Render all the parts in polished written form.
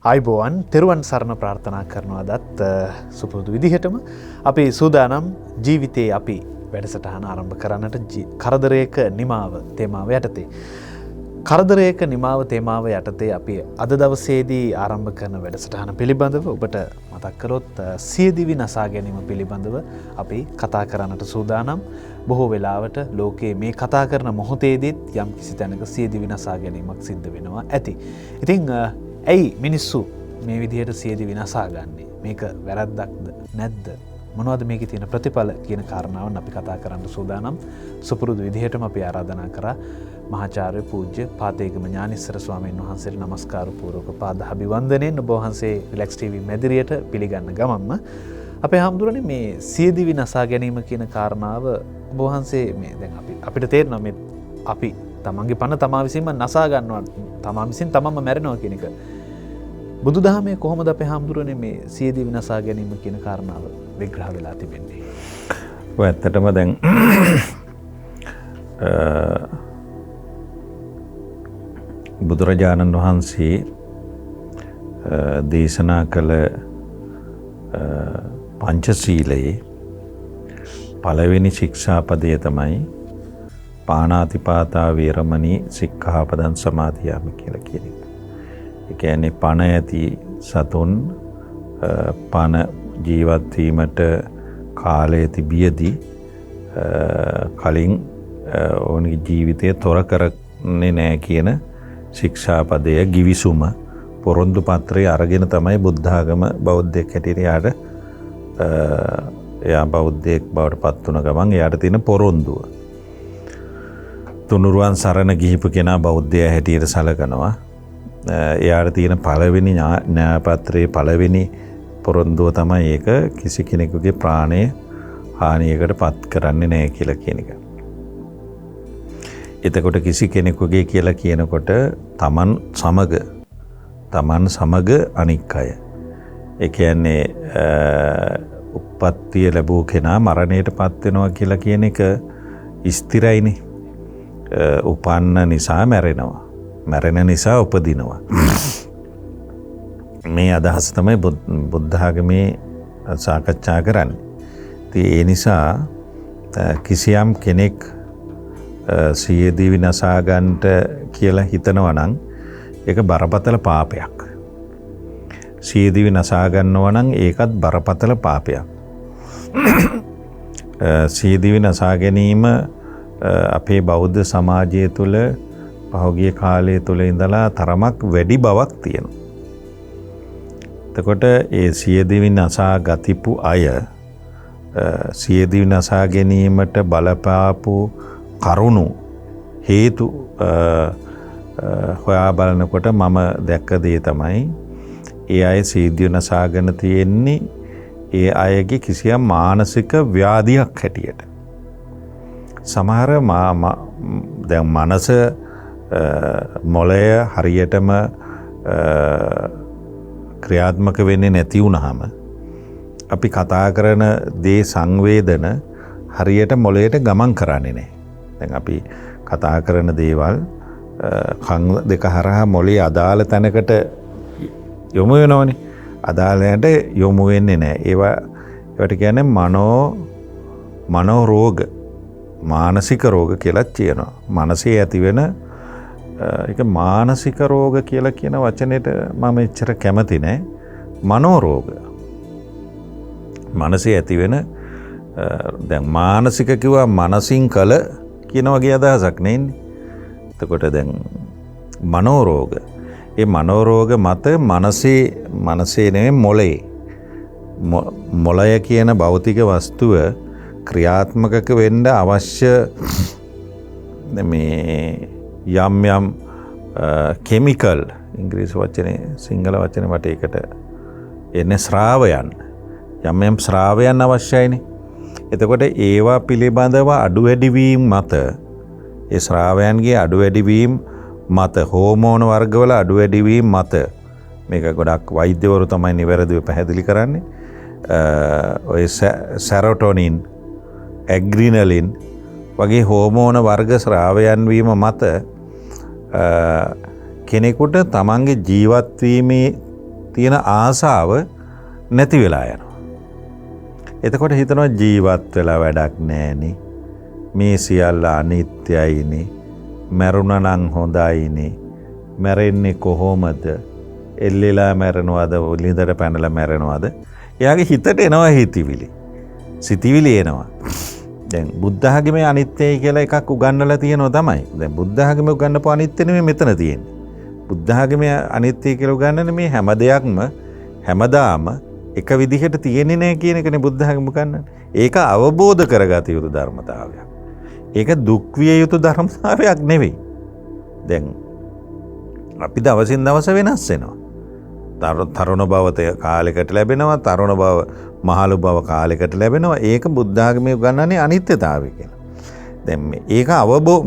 ආයිබෝවන් තෙරුවන් සරණ ප්‍රාර්ථනා කරනවාදත් සුපුරුදු විදිහටම අපි සූදානම් ජීවිතයේ අපි වැඩසටහන ආරම්භ කරන්නට කරදරයක නිමාව තේමාව යටතේ. කරදරයක නිමාව තේමාව යටතේ අපි අද දවසේදී ආරම්භ කරන වැඩසටහන පිළිබඳව ඔබට මතක් කරොත් සියදිවි නසා ගැනීම පිළිබඳව අපි කතා කරන්නට සූදානම්. බොහෝ වෙලාවට ලෝකයේ මේ කතා කරන මොහොතේදීත් යම් කිසි තැනක සියදිවි නසා ගැනීමක් සිද්ධ වෙනවා ඇති. ඉතින් ඇයි මිනිස්සු මේ විදිහට සියදිවි නසා ගන්නේ? මේක වැරද්දක්ද නැද්ද? මොනවද මේකේ තියෙන ප්‍රතිඵල කියන කාරණාවන් අපි කතා කරන්න සූදානම්. සුපුරුදු විදිහටම අපි ආරාධනා කරා මහාචාර්ය පූජ්‍ය පාතේගම ඥානිස්සර ස්වාමීන් වහන්සේට নমස්කාර පූර්වක පාද අභිවන්දනයෙන් ඔබ වහන්සේ රිලැක්ස් ටීවී මැදිරියට පිළිගන්න ගමන්ම අපේ හැමදෙරෝනේ මේ සියදිවි නසා ගැනීම කියන කාරණාව ඔබ වහන්සේ මේ දැන් අපිට තේරෙනවා මේ අපි තමන්ගේ පණ තමා විසින්ම නසා ගන්නවා, තමා විසින් තමන්ම මැරෙනවා කියන එක. බුදුදහමේ කොහොමද අපේ හැමදෙරෝනේ මේ සියදිවි නසා ගැනීම කියන කාරණාව විග්‍රහ වෙලා තිබෙන්නේ? ඔය ඇත්තටම දැන් බුදුරජාණන් වහන්සේ දේශනා කළ පංචශීලයේ පළවෙනි ශික්ෂාපදය තමයි පාණාතිපාතා වේරමණී සික්ඛාපදං සමාදියාමි කියලා කියන එක. ඒ කියන්නේ පණ ඇති සතුන් පණ ජීවත් වීමට කාලය තිබියදී කලින් ඔවුන්ගේ ජීවිතය තොර කරන්නේ නැහැ කියන ශික්ෂාපදය ගිවිසුම පොරොන්දු පත්‍රය අරගෙන තමයි බුද්ධ ආගම බෞද්ධයෙක් හැටියට එයා බෞද්ධයෙක් බවට පත් වුණ ගමන් එයාට තියෙන පොරොන්දුව. තුනුරුවන් සරණ ගිහිපු කෙනා බෞද්ධයා හැටියට සැලකනවා. එයාට තියෙන පළවෙනි න්‍යායපත්‍රයේ පළවෙනි පොරොන්දුව තමයි ඒක කිසි කෙනෙකුගේ ප්‍රාණය හානියකට පත් කරන්නේ නැහැ කියලා කියන එක. එතකොට කිසි කෙනෙකුගේ කියලා කියනකොට තමන් සමග අනික් අය. ඒ කියන්නේ උප්පත්තිය ලැබූ කෙනා මරණයට පත් වෙනවා කියලා කියන එක ස්ථිරයිනේ. උපන්න නිසා මැරෙනවා. මැරෙන නිසා උපදිනවා. මේ අදහස තමයි බුද්ධ ආගමේ සාකච්ඡා කරන්නේ. ඉතින් ඒ නිසා කිසියම් කෙනෙක් සියදිවි නසා ගන්නට කියලා හිතනවා නම් ඒක බරපතල පාපයක්. සියදිවි නසා ගන්නවා නම් ඒකත් බරපතල පාපයක්. සියදිවි නසා ගැනීම අපේ බෞද්ධ සමාජය තුළ පහුගිය කාලය තුළ ඉඳලා තරමක් වැඩි බවක් තියෙනවා. එතකොට ඒ සියදිවි නසා ගතිපු අය සියදිවි නසා ගැනීමට බලපාපු කරුණු හේතු හොයා බලනකොට මම දැක්ක දේ තමයි ඒ අය සියදිවි නසාගෙන තියෙන්නේ ඒ අයගේ කිසියම් මානසික ව්‍යාධියක් හැටියට. සමහර දැන් මනස මොළය හරියටම ක්‍රියාත්මක වෙන්නේ නැති වුණාම අපි කතා කරන දේ සංවේදන හරියට මොළයට ගමන් කරන්නේ නැහැ. දැන් අපි කතා කරන දේවල් කන් දෙක හරහා මොළයේ අදාළ තැනකට යොමු වෙනවනේ. අදාළයට යොමු වෙන්නේ නැහැ. ඒවට කියන්නේ මනෝ රෝග, මානසික රෝග කියලා කියනවා. මනසේ ඇතිවෙන ඒක මානසික රෝග කියලා කියන වචනෙට මම එච්චර කැමති නැහැ. මනෝ රෝග. මනසේ ඇතිවෙන දැන් මානසික කිව්වා මනසින් කළ කියන වගේ අදහසක් නෙන්නේ. එතකොට දැන් මනෝ රෝග. ඒ මනෝ රෝග මත මනසේ නෙමෙයි මොළේ. මොළය කියන භෞතික වස්තුව ක්‍රියාත්මක වෙන්න අවශ්‍ය මේ යම් කෙමිකල් ඉංග්‍රීසි වචනේ සිංහල වචනේ මට ඒකට එන්නේ ශ්‍රාවයන්. යම් ශ්‍රාවයන් අවශ්‍යයිනේ. එතකොට ඒවා පිළිබඳව අඩු වැඩිවීම මත ඒ ශ්‍රාවයන්ගේ අඩු වැඩිවීම මත හෝමෝන වර්ගවල අඩු වැඩිවීම මත මේක ගොඩක් වෛද්‍යවරු තමයි නිවැරදිව පැහැදිලි කරන්නේ. ඔය සැරොටොනින්, ඇග්‍රිනලින් වගේ හෝමෝන වර්ග ශ්‍රාවයන් වීම මත කෙනෙකුට තමන්ගේ ජීවත් වීමේ තියෙන ආසාව නැති වෙලා යනවා. එතකොට හිතනවා ජීවත් වෙලා වැඩක් නෑනේ. මේ සියල්ල අනිත්‍යයිනේ. මැරුණා නම් හොඳයිනේ. මැරෙන්නේ කොහොමද? එල්ලෙලා මැරෙනවද? ලිඳට පැනලා මැරෙනවද? එයාගේ හිතට එනවා හිතවිලි. සිතවිලි එනවා. දැන් බුද්ධ ආගමේ අනිත්‍යයි කියලා එකක් උගන්වලා තියෙනවා තමයි. දැන් බුද්ධ ආගමේ උගන්වපු අනිත්‍ය නෙමෙයි මෙතන තියෙන්නේ. බුද්ධ ආගමේ අනිත්‍ය කියලා උගන්වන්නේ මේ හැම දෙයක්ම හැමදාම එක විදිහට තියෙන්නේ නැහැ කියන එකනේ බුද්ධ ආගම උගන්වන්නේ. ඒක අවබෝධ කරගත යුතු ධර්මතාවයක්. ඒක දුක් විය යුතු ධර්මතාවයක් නෙවෙයි. දැන් අපි දවසින් දවස වෙනස් වෙනවා. තරුණ බව කාලයකට ලැබෙනවා, තරුණ බව මහලු බව කාලයකට ලැබෙනවා. ඒක බුද්ධ ආගමේ උගන්වන්නේ අනිත්‍යතාවය කියලා. දැන් ඒක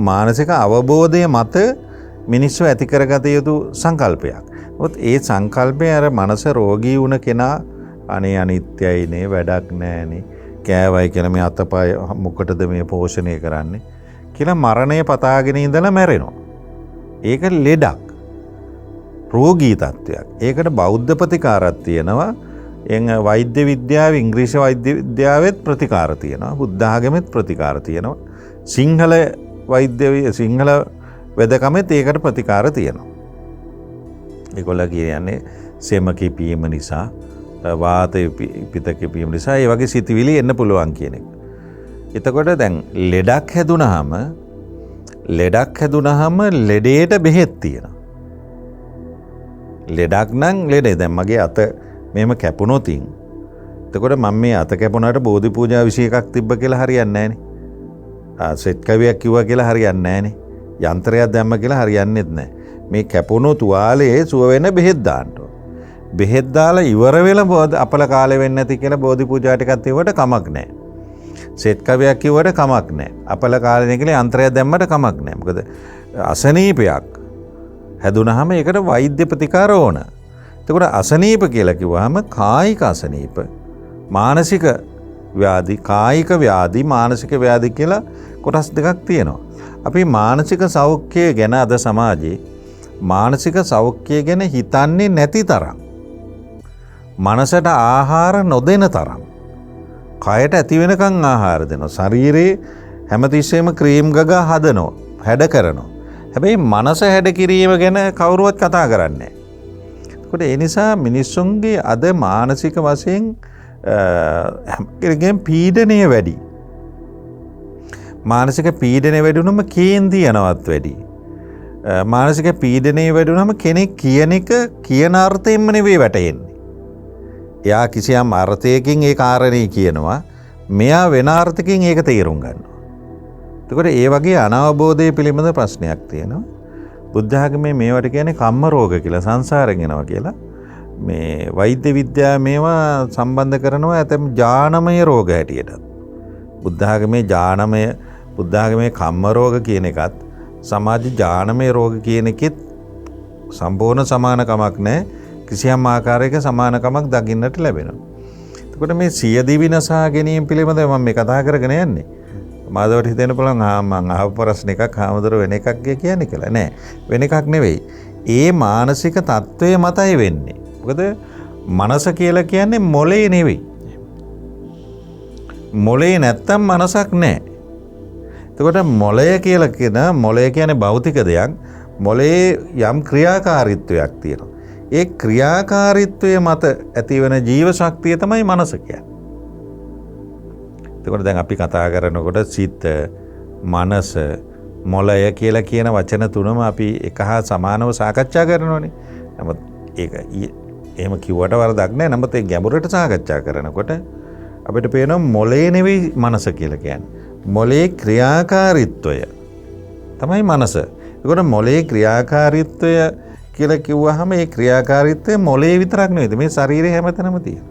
මානසික අවබෝධය මත මිනිස්සු ඇති කරගත යුතු සංකල්පයක්. මොකද ඒ සංකල්පය අර මනස රෝගී වුණ කෙනා අනේ අනිත්‍යයිනේ, වැඩක් නෑනේ, කෑවයි කියලා මේ අතපය මොකටද මේ පෝෂණය කරන්නේ කියලා මරණය පතාගෙන ඉඳලා මැරෙනවා. ඒක ලෙඩක්. රෝගී තත්ත්වයක්. ඒකට බෞද්ධ ප්‍රතිකාරයක් තියෙනවා. වෛද්‍ය විද්‍යාව, ඉංග්‍රීසි වෛද්‍ය විද්‍යාවෙත් ප්‍රතිකාර තියෙනවා. බුද්ධ ආගමෙත් ප්‍රතිකාර තියෙනවා. සිංහල සිංහල වෙදකමෙත් ඒකට ප්‍රතිකාර තියෙනවා. ඒගොල්ලෝ කියන්නේ සෙම කිපීම නිසා, වාත පිත කිපීම නිසා ඒ වගේ සිතුවිලි එන්න පුළුවන් කියන එක. එතකොට දැන් ලෙඩක් හැදුනහම ලෙඩේට බෙහෙත් තියෙනවා. ලෙඩක් නම් ලෙඩේ. දැන් මගේ අත මෙහෙම කැපුණොතින් එතකොට මම මේ අත කැපුණාට බෝධි පූජා 21ක් තිබ්බ කියලා හරියන්නේ නැහනේ. සෙට් කවියක් කිව්වා කියලා හරියන්නේ නැහනේ. යන්ත්‍රයක් දැම්ම කියලා හරියන්නේත් නැහැ. මේ කැපුණු තුවාලයේ සුව වෙන බෙහෙත් දාන්න ඕන. බෙහෙත් දාලා ඉවර වෙලා අපල කාලේ වෙන්නේ නැති කියලා බෝධි පූජා ටිකක් තියුවට කමක් නැහැ. සෙට් කවියක් කිව්වට කමක් නැහැ. අපල කාලේ කියලා යන්ත්‍රයක් දැම්මට කමක් නැහැ. මොකද අසනීපයක් හැදුනහම ඒකට වෛද්‍ය ප්‍රතිකාර ඕන. එතකොට අසනීප කියලා කිව්වහම කායික අසනීප, මානසික ව්‍යාධි, කායික ව්‍යාධි, මානසික ව්‍යාධි කියලා කොටස් දෙකක් තියෙනවා. අපි මානසික සෞඛ්‍යය ගැන අද සමාජයේ මානසික සෞඛ්‍යය ගැන හිතන්නේ නැති තරම්, මනසට ආහාර නොදෙන තරම්, කයට ඇති වෙනකන් ආහාර දෙනවා, ශරීරේ හැමතිස්සෙම ක්‍රීම් ගගා හදනවා, හැඩ කරනවා. හැබැයි මනස හැඩ කිරීම ගැන කවුරුවත් කතා කරන්නේ නැහැ. ඒකට ඒ නිසා මිනිස්සුන්ගේ අද මානසික වශයෙන් හැමකෙරගෙන් පීඩනය වැඩි. මානසික පීඩනය වැඩි වුණම කේන්ති යනවත් වැඩි. මානසික පීඩනය වැඩි වුණම කෙනෙක් කියන එක කියන අර්ථයෙන්ම නෙවෙයි වැටෙන්නේ. එයා කිසියම් අර්ථයකින් ඒ කාරණේ කියනවා, මෙයා වෙන අර්ථකින් ඒක තේරුම් ගන්නවා. එතකොට ඒ වගේ අනවබෝධය පිළිබඳ ප්‍රශ්නයක් තියෙනවා. බුද්ධ ආගමේ මේවට කියන්නේ කම්ම රෝග කියලා, සංසාරයෙන් එනවා කියලා. මේ වෛද්‍ය විද්‍යාව මේවා සම්බන්ධ කරනවා ඇතම් ජානමය රෝග හැටියට. බුද්ධ ආගමේ කම්ම රෝග කියන එකත් සමාජ ජානමය රෝග කියන එකෙත් සම්පූර්ණ සමානකමක් නැහැ. කිසියම් ආකාරයක සමානකමක් දකින්නට ලැබෙනවා. එතකොට මේ සියදිවි නසා ගැනීම පිළිබඳව මම මේ කතා කරගෙන යන්නේ. මාදවට හිතෙන්න පුළුවන් මං අහපු ප්‍රශ්න එකක් හාමුදුර වෙන එකක් කියන්නේ කියලා. නෑ, වෙන එකක් නෙවෙයි. ඒ මානසික තත්ත්වය මතයි වෙන්නේ. මොකද මනස කියලා කියන්නේ මොලේ නෙවෙයි. මොලේ නැත්තම් මනසක් නෑ. එතකොට මොලය කියන්නේ භෞතික දෙයක්. මොලේ යම් ක්‍රියාකාරීත්වයක් තියෙනවා. ඒ ක්‍රියාකාරීත්වය මත ඇතිවන ජීව ශක්තිය තමයි මනස කියන්නේ. එතකොට දැන් අපි කතා කරනකොට සිත, මනස, මොළය කියලා කියන වචන තුනම අපි එක හා සමානව සාකච්ඡා කරනවානේ. නමුත් ඒක එහෙම කිව්වට වරදක් නැහැ. නමුත් ඒ ගැඹුරට සාකච්ඡා කරනකොට අපිට පේනවා මොළේ නෙවෙයි මනස කියලා කියන්නේ. මොළේ ක්‍රියාකාරීත්වය තමයි මනස. ඒකට මොළේ ක්‍රියාකාරීත්වය කියලා කිව්වහම ඒ ක්‍රියාකාරීත්වය මොළේ විතරක් නෙවෙයි. මේ ශරීරේ හැමතැනම තියෙනවා.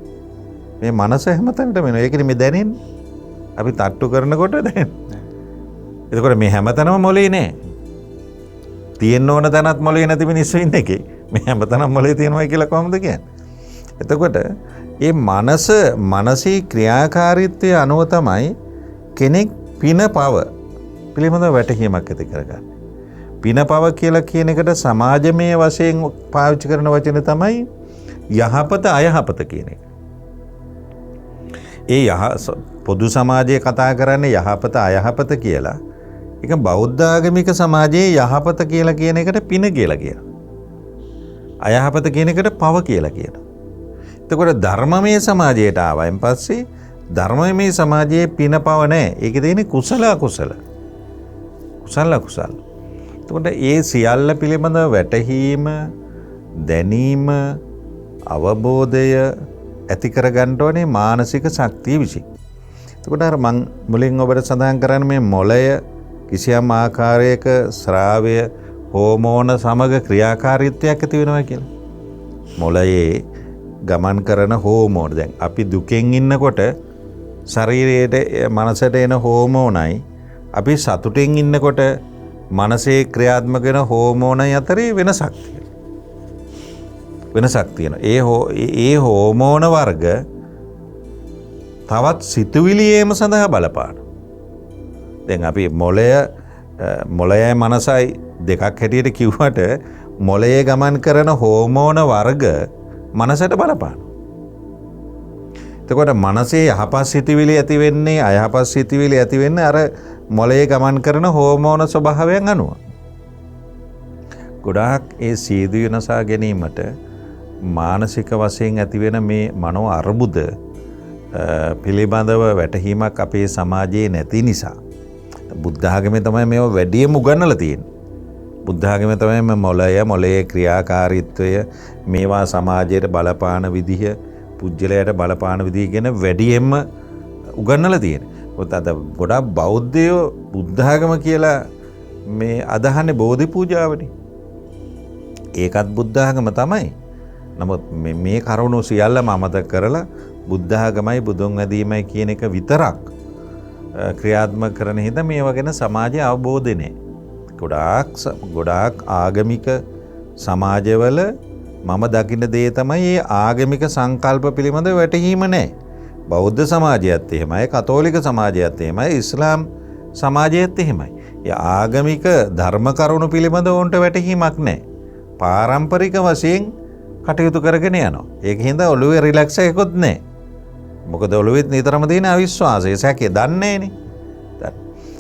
මේ මනස හැමතැනටම එනවා. ඒකනේ මේ දැනෙන්නේ. අපි තට්ටු කරනකොට දැනෙන්නේ. එතකොට මේ හැමතැනම මොළේ නෑ. තියෙන්න ඕන තැනත් මොළේ නැති මිනිස්සු ඉන්නේ එකේ. මේ හැමතැනම මොළේ තියෙනවා කියලා කොහොමද කියන්නේ? එතකොට මේ මනසේ ක්‍රියාකාරීත්වය අනුව තමයි කෙනෙක් පින පව පිළිබඳව වැටහීමක් ඇති කරගන්නේ. පින පව කියලා කියන එකට සමාජමය වශයෙන් පාවිච්චි කරන වචන තමයි යහපත අයහපත කියන එක. ඒ පොදු සමාජයේ කතා කරන්නේ යහපත අයහපත කියලා. ඒක බෞද්ධ ආගමික සමාජයේ යහපත කියලා කියන එකට පින කියලා කියනවා. අයහපත කියන එකට පව කියලා කියනවා. එතකොට ධර්මමය සමාජයට ආවයින් පස්සේ ධර්මමය සමාජයේ පින පව නැහැ. ඒකේ තියෙන්නේ කුසල අකුසල. කුසල අකුසල. එතකොට ඒ සියල්ල පිළිබඳව වැටහීම, දැනීම, අවබෝධය ඇති කරගන්න ඕනේ මානසික ශක්තිය විසින්. එතකොට අර මං මුලින් ඔබට සඳහන් කරන්නේ මේ මොළය කිසියම් ආකාරයක ශ්‍රාවය හෝමෝන සමග ක්‍රියාකාරීත්වයක් ඇති වෙනවා කියලා. මොළයේ ගමන් කරන හෝමෝන දැන් අපි දුකෙන් ඉන්නකොට ශරීරයට මනසට එන හෝමෝනයි අපි සතුටින් ඉන්නකොට මනසේ ක්‍රියාත්මක වෙන හෝමෝනයි අතරේ වෙනසක් තියෙනවා. ඒ හෝමෝන වර්ග තවත් සිතුවිලියේම සඳහා බලපානවා. දැන් අපි මොළයයි මනසයි දෙකක් හැටියට කිව්වට මොළයේ ගමන් කරන හෝමෝන වර්ග මනසට බලපානවා. එතකොට මනසේ යහපත් සිතුවිලි ඇති වෙන්නේ අයහපත් සිතුවිලි ඇති වෙන්නේ අර මොළයේ ගමන් කරන හෝමෝන ස්වභාවයන් අනුව. ගොඩාක් ඒ සියදිවි නසා ගැනීමට මානසික වශයෙන් ඇතිවෙන මේ මනෝ අර්බුද පිළිබඳව වැටහීමක් අපේ සමාජයේ නැති නිසා බුද්ධ ආගමේ තමයි මේව වැඩිම උගන්වලා තියෙන්නේ. බුද්ධ ආගමේ තමයි මොළයේ ක්‍රියාකාරීත්වය මේවා සමාජයට බලපාන විදිහ පුජ්‍යලයට බලපාන විදිහ ගැන වැඩියෙන්ම උගන්වලා තියෙන්නේ. මොකද අද ගොඩාක් බෞද්ධයෝ බුද්ධ ආගම කියලා මේ අදහන්නේ බෝධි පූජාවනේ. ඒකත් බුද්ධ ආගම තමයි. නමුත් මේ කරුණු සියල්ලම අමතක කරලා බුද්ධ ආගමයි බුදුන් වැදීමයි කියන එක විතරක් ක්‍රියාත්මක කරන හින්දා මේවා ගැන සමාජයේ අවබෝධය නැහැ. ගොඩාක් ආගමික සමාජවල මම දකින්න දේ තමයි මේ ආගමික සංකල්ප පිළිබඳව වැටහීම නැහැ. බෞද්ධ සමාජයත් එහෙමයි, කතෝලික සමාජයත් එහෙමයි, ඉස්ලාම් සමාජයත් එහෙමයි. ඒ ආගමික ධර්ම කරුණු පිළිබඳව උන්ට වැටහීමක් නැහැ. පාරම්පරික වශයෙන් කටයුතු කරගෙන යනවා. ඒක හින්දා ඔළුවේ රිලැක්ස් එකකුත් නැහැ. මොකද ඔළුවෙත් නිතරම තියෙන අවිශ්වාසය, සැකේ දන්නේ නැනේ.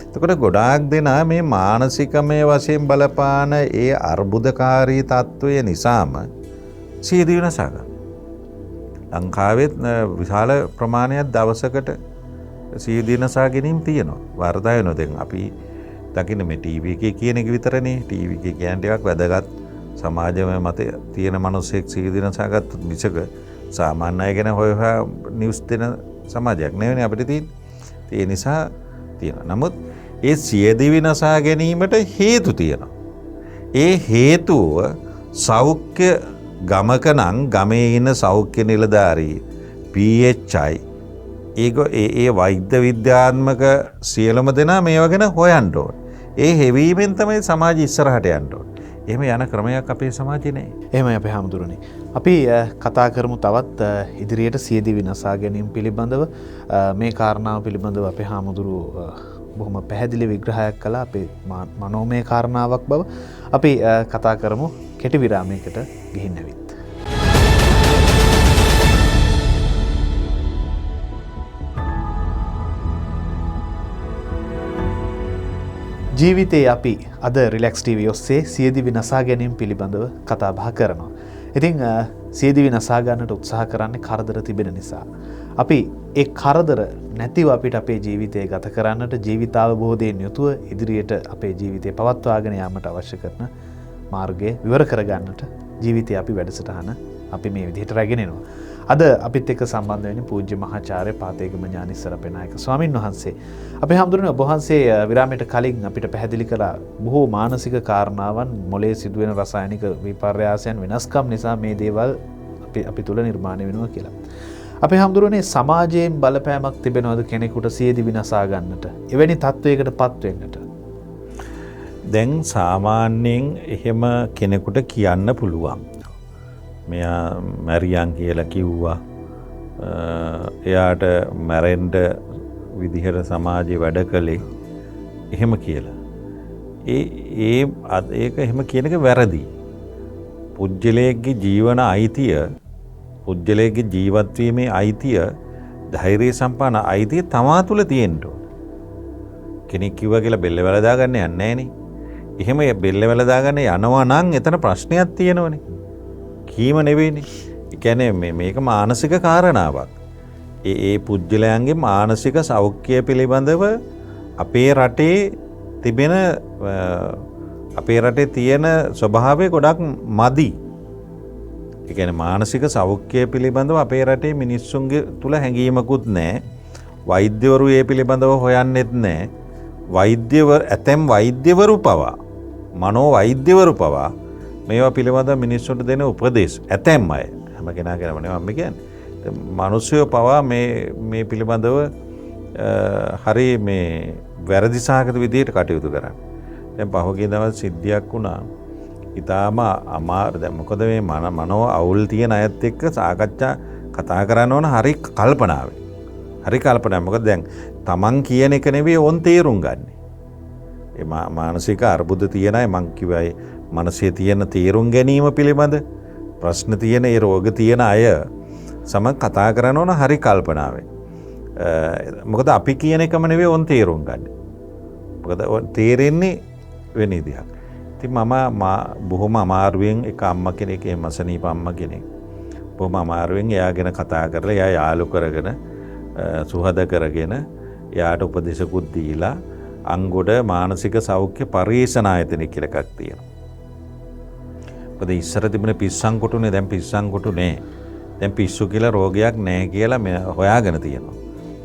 එතකොට ගොඩාක් දෙනා මේ මානසිකමය වශයෙන් බලපාන ඒ අර්බුදකාරී තත්වය නිසාම සියදිවි නසා ගන්නවා. ලංකාවෙත් විශාල ප්‍රමාණයක් දවසකට සියදිවි නසා ගැනීම තියෙනවා. වර්ධා වෙනවා. දැන් අපි දකින්න මේ ටීවී එකේ කියන එක විතරනේ. ටීවී එකේ කියන්නේ ටිකක් වැදගත් සමාජමය මත තියෙන මිනිස්සෙක් සියදිවි නසාගත් මිසක සාමාන්‍ය අය ගැන හොයලා නිවුස් දෙන සමාජයක් නෙවෙයි අපිට තියෙන්නේ. ඒ නිසා තියෙනවා. නමුත් ඒ සියදිවි නසා ගැනීමට හේතු තියෙනවා. ඒ හේතුව සෞඛ්‍ය ගමක නම් ගමේ ඉන්න සෞඛ්‍ය නිලධාරී PHI ඒ වෛද්‍ය විද්‍යාත්මක සියලුම දෙනා මේවා ගැන හොයන්න ඕන. ඒ හෙවීමෙන් තමයි සමාජය ඉස්සරහට යන්න ඕන. එහෙම යන ක්‍රමයක් අපේ සමාජයේ නැහැ. එහෙමයි අපේ හැමදෙරෝනේ. අපි කතා කරමු තවත් ඉදිරියට සියදිවි නසා ගැනීම පිළිබඳව. මේ කාරණාව පිළිබඳව අපේ හාමුදුරුවෝ බොහොම පැහැදිලි විග්‍රහයක් කළා. අපේ මනෝමය කාරණාවක් බව අපි කතා කරමු. කෙටි විරාමයකට ගිහින් ඇවිත්. ජීවිතේ අපි අද රිලැක්ස් TV ඔස්සේ සියදිවි නසා ගැනීම පිළිබඳව කතා බහ කරනවා. ඉතින් සියදිවි නසා ගන්නට උත්සාහ කරන්නේ කරදර තිබෙන නිසා. අපි ඒ කරදර නැතිව අපිට අපේ ජීවිතය ගත කරන්නට ජීවිතාවබෝධයෙන් යුතුව ඉදිරියට අපේ ජීවිතය පවත්වාගෙන යාමට අවශ්‍ය කරන මාර්ගය විවර කරගන්නට ජීවිතය අපි වැඩසටහන අපි මේ විදිහට රැගෙන එනවා. අද අපිත් එක්ක සම්බන්ධ වෙන්නේ පූජ්‍ය මහාචාර්ය පාතේගම ඥානිස්සර පෙනායක ස්වාමින් වහන්සේ. අපේ හැමදෙරෝනේ ඔබ වහන්සේ විරාමයට කලින් අපිට පැහැදිලි කළා බොහෝ මානසික කාරණාවන් මොළයේ සිදුවෙන රසායනික විපර්යාසයන් වෙනස්කම් නිසා මේ දේවල් අපි තුල නිර්මාණය වෙනවා කියලා. අපේ හැමදෙරෝනේ සමාජයෙන් බලපෑමක් තිබෙනවද කෙනෙකුට සියදිවි නසා ගන්නට? එවැනි තත්වයකටපත් වෙන්නට? දැන් සාමාන්‍යයෙන් එහෙම කෙනෙකුට කියන්න පුළුවන්. මෙයා මැරියන් කියලා කිව්වා. එයාට මැරෙන්න විදිහට සමාජයේ වැඩ කළේ එහෙම කියලා. ඒක එහෙම කියන එක වැරදි. පුජ්‍යලයේගේ ජීවන අයිතිය පුද්ගලයාගේ ජීවත් වීමේ අයිතිය ධෛර්ය සම්පන්න අයිතිය තමා තුළ තියෙන්න ඕන. කෙනෙක් කිව්වා කියලා බෙල්ල වැලදා ගන්න යන්නේ නැහනේ. එහෙම බෙල්ල වැලදා ගන්න යනවා නම් එතන ප්‍රශ්නයක් තියෙනවනේ. කීම නෙවෙයිනේ. ඒ කියන්නේ මේක මානසික කාරණාවක්. ඒ පුද්ගලයන්ගේ මානසික සෞඛ්‍යය පිළිබඳව අපේ රටේ තිබෙන අපේ රටේ තියෙන ස්වභාවය ගොඩක් මදි. ඒ කියන්නේ මානසික සෞඛ්‍යය පිළිබඳව අපේ රටේ මිනිස්සුන්ගේ තුල හැඟීමකුත් නැහැ. වෛද්‍යවරු ඒ පිළිබඳව හොයන්නෙත් නැහැ. ඇතැම් වෛද්‍යවරු පවා මනෝ වෛද්‍යවරු පවා මේවා පිළිබඳව මිනිස්සුන්ට දෙන උපදේශ ඇතැම් අය හැම කෙනාගේම නෙවෙයි මම කියන්නේ. මිනිස්සුયો පවා මේ පිළිබඳව හරි මේ වැරදි සහගත විදිහට කටයුතු කරන්නේ. දැන් පහුගිය දවස් සිද්ධියක් වුණා. ඊටාම අමාරු. දැන් මොකද මේ මනෝ අවුල් තියෙන අයත් එක්ක සාකච්ඡා කතා කරන්න ඕන හරි කල්පනාවෙන්. හරි කල්පනාවෙන්. මොකද දැන් Taman කියන එක නෙවෙයි ඕන් තේරුම් ගන්න. ඒ මානසික අර්බුද තියෙන අය මං කිව්වයි මනසේ තියෙන තේරුම් ගැනීම පිළිබඳ ප්‍රශ්න තියෙන ඒ රෝග තියෙන අය සමග කතා කරන්න ඕන හරි කල්පනාවෙන්. මොකද අපි කියන එකම නෙවෙයි ඕන් තේරුම් ගන්න. මොකද තේරෙන්නේ වෙන විදිහක්. ඉතින් මම බොහොම අමාරුවෙන් එක අම්මා කෙනෙක් මසනීප අම්මා කෙනෙක් බොහොම අමාරුවෙන් එයා ගැන කතා කරලා එයා යාළු කරගෙන සුහද කරගෙන එයාට උපදේශකුත් දීලා අංගොඩ මානසික සෞඛ්‍ය පරීක්ෂණ ආයතනය කියලා එකක් තියෙනවා. මොකද ඉස්සර තිබුණේ පිස්සන් කොටුනේ දැන් පිස්සන් කොටු නෑ. දැන් පිස්සු කියලා රෝගයක් නෑ කියලා හොයාගෙන තියෙනවා.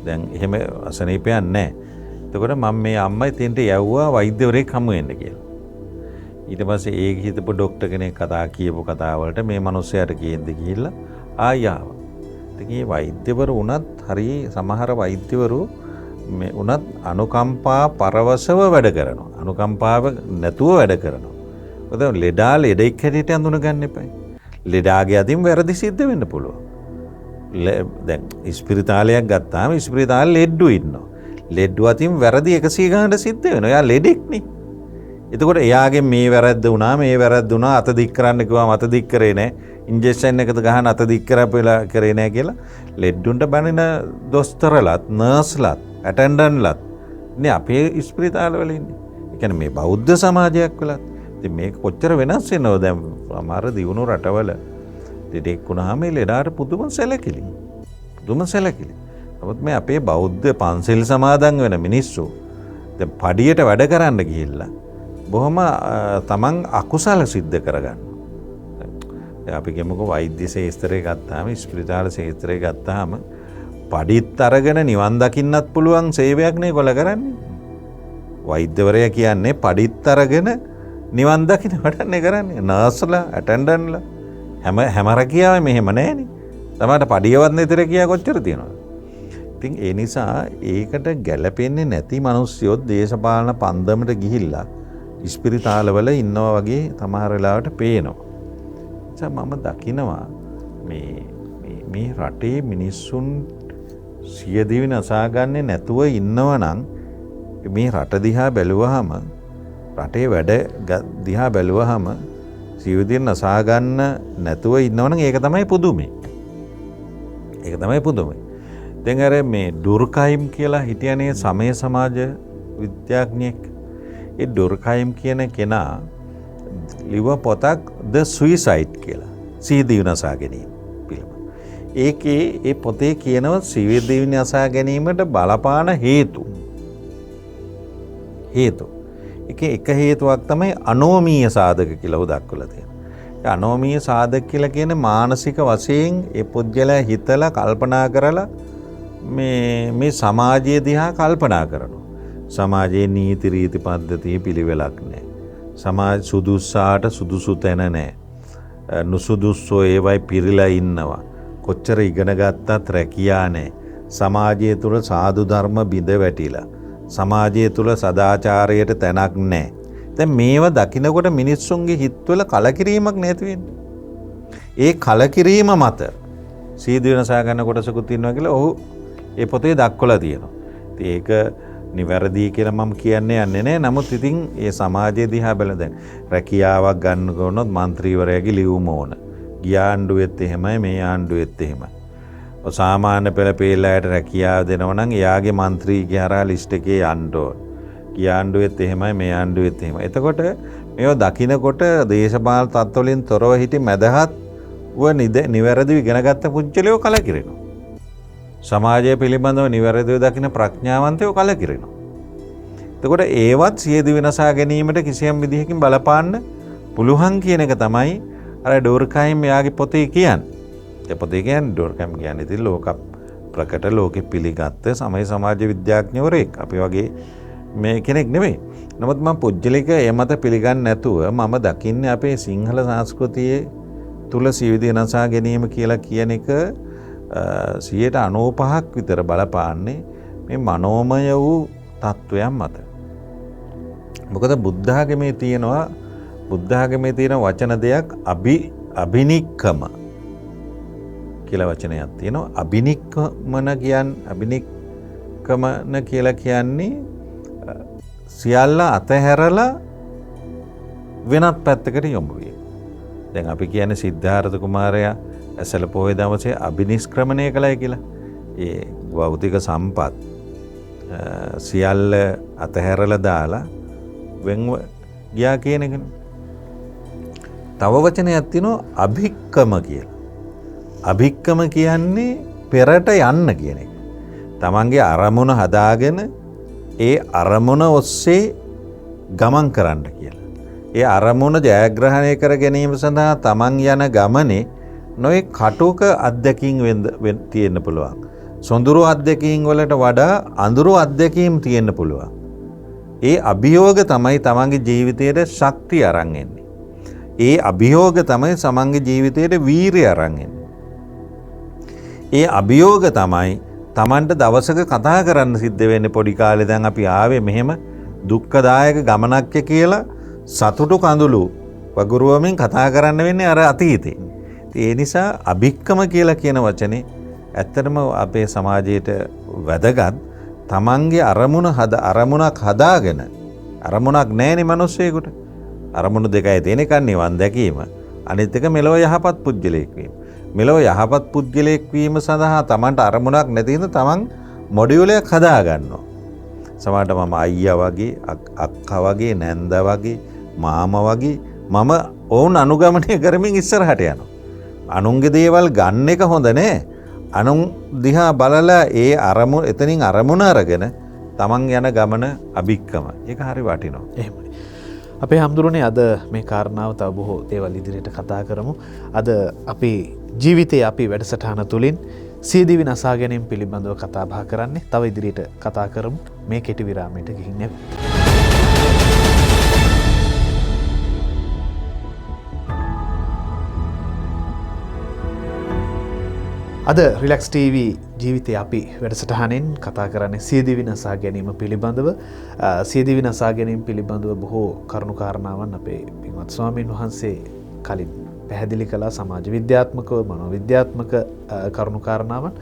දැන් එහෙම අසනීපයක් නෑ. එතකොට මම මේ අම්මයි තෙන්ට යවුවා වෛද්‍යවරයෙක් හමු වෙන්න කියලා. ඊට පස්සේ ඒ හිතපු ડોක්ටර් කෙනෙක් කතා කියපු කතාවලට මේ මිනිස්සයාට කියන්න ගිහිල්ලා ආයාව. ඉතින් මේ වෛද්‍යවරු උනත් හරි සමහර වෛද්‍යවරු මේ උනත් අනුකම්පා පරවසව වැඩ කරනවා. අනුකම්පාව නැතුව වැඩ කරනවා. මොකද ලෙඩා ලෙඩෙක් හැටියට අඳුන ගන්න එපා. ලෙඩාගේ අතින් වැරදි සිද්ධ වෙන්න පුළුවන්. දැන් ඉස්පිරිතාලයක් ගත්තාම ඉස්පිරිතාලේ ලෙඩ්ඩු ඉන්නවා. ලෙඩ්ඩු අතින් වැරදි 100 ගණන් සිද්ධ වෙනවා. එයා ලෙඩෙක් නේ. එතකොට එයාගේ මේ වැරද්ද වුණා මේ වැරද්ද වුණා අත දික් කරන්න කිව්වම අත දික් කරේ නැහැ. ඉන්ජෙක්ෂන් එකද ගහන අත දික් කරපෙලා කරේ නැහැ කියලා ලෙඩ්ඩුන්ට බනින දොස්තරලත් නර්ස්ලත් ඇටෙන්ඩන්ට්ලත් නේ අපේ ඉස්පිරිතාලවල ඉන්නේ. ඒ කියන්නේ මේ බෞද්ධ සමාජයක් වලත් ඉතින් මේක කොච්චර වෙනස් වෙනවද දැන් සමහර දියුණු රටවල දෙඩෙක් වුණාම මේ ලෙඩාට පුදුම සැලකිලි. නමුත් මේ අපේ බෞද්ධ පන්සල් සමාදන් වෙන මිනිස්සු දැන් පඩියට වැඩ කරන්න ගිහිල්ලා බොහොම තමන් අකුසල සිද්ධ කරගන්න. අපි කියමුකෝ වෛද්‍ය ශාස්ත්‍රය ගත්තාම ස්පිරිතාල ශාස්ත්‍රය ගත්තාම පඩිත් අරගෙන නිවන් දකින්නත් පුළුවන් සේවයක් නේ කොල කරන්නේ. වෛද්‍යවරයා කියන්නේ පඩිත් අරගෙන නිවන් දකින්න වැඩන්නේ කරන්නේ. නර්ස්ලා ඇටෙන්ඩන්ට්ලා හැම රැකියාවෙම මෙහෙම නැහැනේ. තමයි පඩියවත් නැතර කියා කොච්චර තියෙනවද? ඉතින් ඒ නිසා ඒකට ගැළපෙන්නේ නැති මිනිස්සුයෝ දේශපාලන පන්දමට ගිහිල්ලා ඉස්පිරිතාලවල ඉන්නවා වගේ සමහර වෙලාවට පේනවා. මම දකිනවා මේ රටේ මිනිස්සුන් සියදිවි නසා ගන්නේ නැතුව ඉන්නවනම් මේ රට දිහා බැලුවහම රටේ වැඩ දිහා බැලුවහම සියදිවි නසා ගන්න නැතුව ඉන්නවනම් ඒක තමයි පුදුමේ. දැන් අර මේ ඩුර්කයිම් කියලා හිටියනේ සමය සමාජ විද්‍යාඥයෙක්. ඒ ඩුර්කයිම් කියන කෙනා ලිව පොතක් ද සුයිසයිඩ් කියලා සියදිවි නසා ගැනීම පිළිබඳ. ඒකේ ඒ පොතේ කියනවා සියදිවි නසා ගැනීමට බලපාන හේතු. ඒකේ එක හේතුවක් තමයි අනෝමීය සාධක කියලා දක්වලා තියෙනවා. අනෝමීය සාධක කියලා කියන්නේ මානසික වශයෙන් ඒ පුද්ගලයා හිතලා කල්පනා කරලා මේ සමාජය දිහා කල්පනා කරනවා. සමාජයේ නීති රීති පද්ධතිය පිළිවෙලක් නැහැ. සමාජ සුදුස්සාට සුදුසු තැන නැහැ. නුසුදුස්සෝ ඒවයි පිරීලා ඉන්නවා. කොච්චර ඉගෙන ගත්තත් රැකියා නැහැ. සමාජය තුළ සාදු ධර්ම බිඳ වැටිලා. සමාජය තුළ සදාචාරයට තැනක් නැහැ. දැන් මේවා දකිනකොට මිනිස්සුන්ගේ හිතවල කලකිරීමක් නැති වෙන්නේ. ඒ කලකිරීම මත සීදු වෙනසා ගන්න කොටසකුත් ඉන්නවා කියලා ඔහු ඒ පොතේ දක්වලා තියෙනවා. ඉතින් ඒක නිවැරදි කියලා මම කියන්නේ නැහැ. නමුත් ඉතින් ඒ සමාජය දිහා බලන දැන් රැකියාවක් ගන්න ගොනොත් മന്ത്രിවරයාගේ ලියුම ඕන. ගිය ආණ්ඩුවෙත් එහෙමයි මේ ආණ්ඩුවෙත් එහෙමයි. සාමාන්‍ය පෙළ පේලායට රැකියාව දෙනවා නම් එයාගේ මන්ත්‍රීගේ හරහා ලිස්ට් එකේ යන්න ඕන. ගිය ආණ්ඩුවෙත් එහෙමයි මේ ආණ්ඩුවෙත් එහෙමයි. එතකොට මේව දකින්නකොට දේශපාලන තත්ත්වවලින් තොරව හිටි මැදහත්ව නිවැරදිව ඉගෙනගත්ත පුංචලියෝ කලකිරෙනවා. සමාජය පිළිබඳව නිවැරදිව දකින ප්‍රඥාවන්තයෝ කලකිරෙනවා. එතකොට ඒවත් සියදි වෙනසා ගැනීමට කිසියම් විදිහකින් බලපාන්න පුළුවන් කියන එක තමයි අර ඩෝර්කහයිම් එයාගේ පොතේ කියන්නේ. ඒ පොතේ කියන්නේ ඩෝර්කහයිම් කියන්නේ ඉතින් ලෝක ප්‍රකට ලෝකෙ පිළිගත්ත සමය සමාජ විද්‍යාඥවරයෙක්. අපි වගේ මේ කෙනෙක් නෙමෙයි. නමුත් මම පුජ්‍යලික ඒ මත පිළිගන්නේ නැතුව මම දකින්නේ අපේ සිංහල සංස්කෘතියේ තුල සියදි වෙනසා ගැනීම කියලා කියන එක 95% විතර බලපාන්නේ මේ මනෝමය වූ තත්වයන් මත. මොකද බුද්ධ ආගමේ තියෙන වචන දෙයක් අබිනික්කම කියලා වචනයක් තියෙනවා. අබිනික්කමන කියලා කියන්නේ සියල්ල අතහැරලා වෙනත් පැත්තකට යොමු වීම. දැන් අපි කියන්නේ සිද්ධාර්ථ කුමාරයා ඇසල පොහොය දවසේ අබිනිෂ්ක්‍රමණය කළයි කියලා. ඒ භෞතික සම්පත් සියල්ල අතහැරලා දාලා වෙන්ව ගියා කියන එකනේ. තව වචනයක් තියෙනවා අභික්කම කියලා. අභික්කම කියන්නේ පෙරට යන්න කියන එක. තමන්ගේ අරමුණ හදාගෙන ඒ අරමුණ ඔස්සේ ගමන් කරන්න කියලා. ඒ අරමුණ ජයග්‍රහණය කර ගැනීම සඳහා තමන් යන ගමනේ නොයෙක් කටුක අත්දැකීම් තියෙන්න පුළුවන්. සොඳුරු අත්දැකීම් වලට වඩා අඳුරු අත්දැකීම් තියෙන්න පුළුවන්. ඒ අභියෝග තමයි තමන්ගේ ජීවිතයට ශක්තිය අරන් එන්නේ. ඒ අභියෝග තමයි තමන්ගේ ජීවිතයට වීරිය අරන් එන්නේ. ඒ අභියෝග තමයි තමන්ට දවසක කතා කරන්න සිද්ධ වෙන්නේ. පොඩි කාලේ දැන් අපි ආවේ මෙහෙම දුක්ඛදායක ගමනක් කියලා සතුටු කඳුළු වගුරුවමින් කතා කරන්න වෙන්නේ අර අතීතේ. ඒ නිසා අභික්කම කියලා කියන වචනේ ඇත්තටම අපේ සමාජයට වැදගත්. තමන්ගේ අරමුණක් හදාගෙන අරමුණක් නැහැනේ මිනිස්සෙකුට. අරමුණු දෙකයි තියෙන එක නිවන් දැකීම. අනිත් එක මෙලොව යහපත් පුජ්‍යලයක් වීම. මෙලොව යහපත් පුජ්‍යලයක් වීම සඳහා තමන්ට අරමුණක් නැති හින්දා තමන් මොඩියුලයක් හදා ගන්නවා. සමහරට මම අයියා වගේ අක්කා වගේ නැන්දා වගේ මාමා වගේ මම ඔවුන් අනුගමනය කරමින් ඉස්සරහට යනවා. අනුන්ගේ දේවල් ගන්න එක හොඳ නෑ. අනුන් දිහා බලලා ඒ එතනින් අරමුණ අරගෙන තමන් යන ගමන අභික්කම. ඒක හරි වටිනවා. එහෙමයි. අපේ හම්දුරනේ අද මේ කාරණාව තව බොහෝ දේවල් ඉදිරියට කතා කරමු. අද අපේ ජීවිතයේ අපි වැඩසටහන තුලින් සියදිවි නසා ගැනීම පිළිබඳව කතා බහ කරන්නේ. තව ඉදිරියට කතා කරමු. මේ කෙටි විරාමයට ගිහින් නැවත. අද රිලැක්ස් TV ජීවිතයේ අපි වැඩසටහනෙන් කතා කරන්නේ සියදිවි නසා ගැනීම පිළිබඳව. සියදිවි නසා ගැනීම පිළිබඳව බොහෝ කරුණු කාරණාවන් අපේ පින්වත් ස්වාමීන් වහන්සේ කලින් පැහැදිලි කළා. සමාජ විද්‍යාත්මකව මනෝවිද්‍යාත්මක කරුණු කාරණාවන්.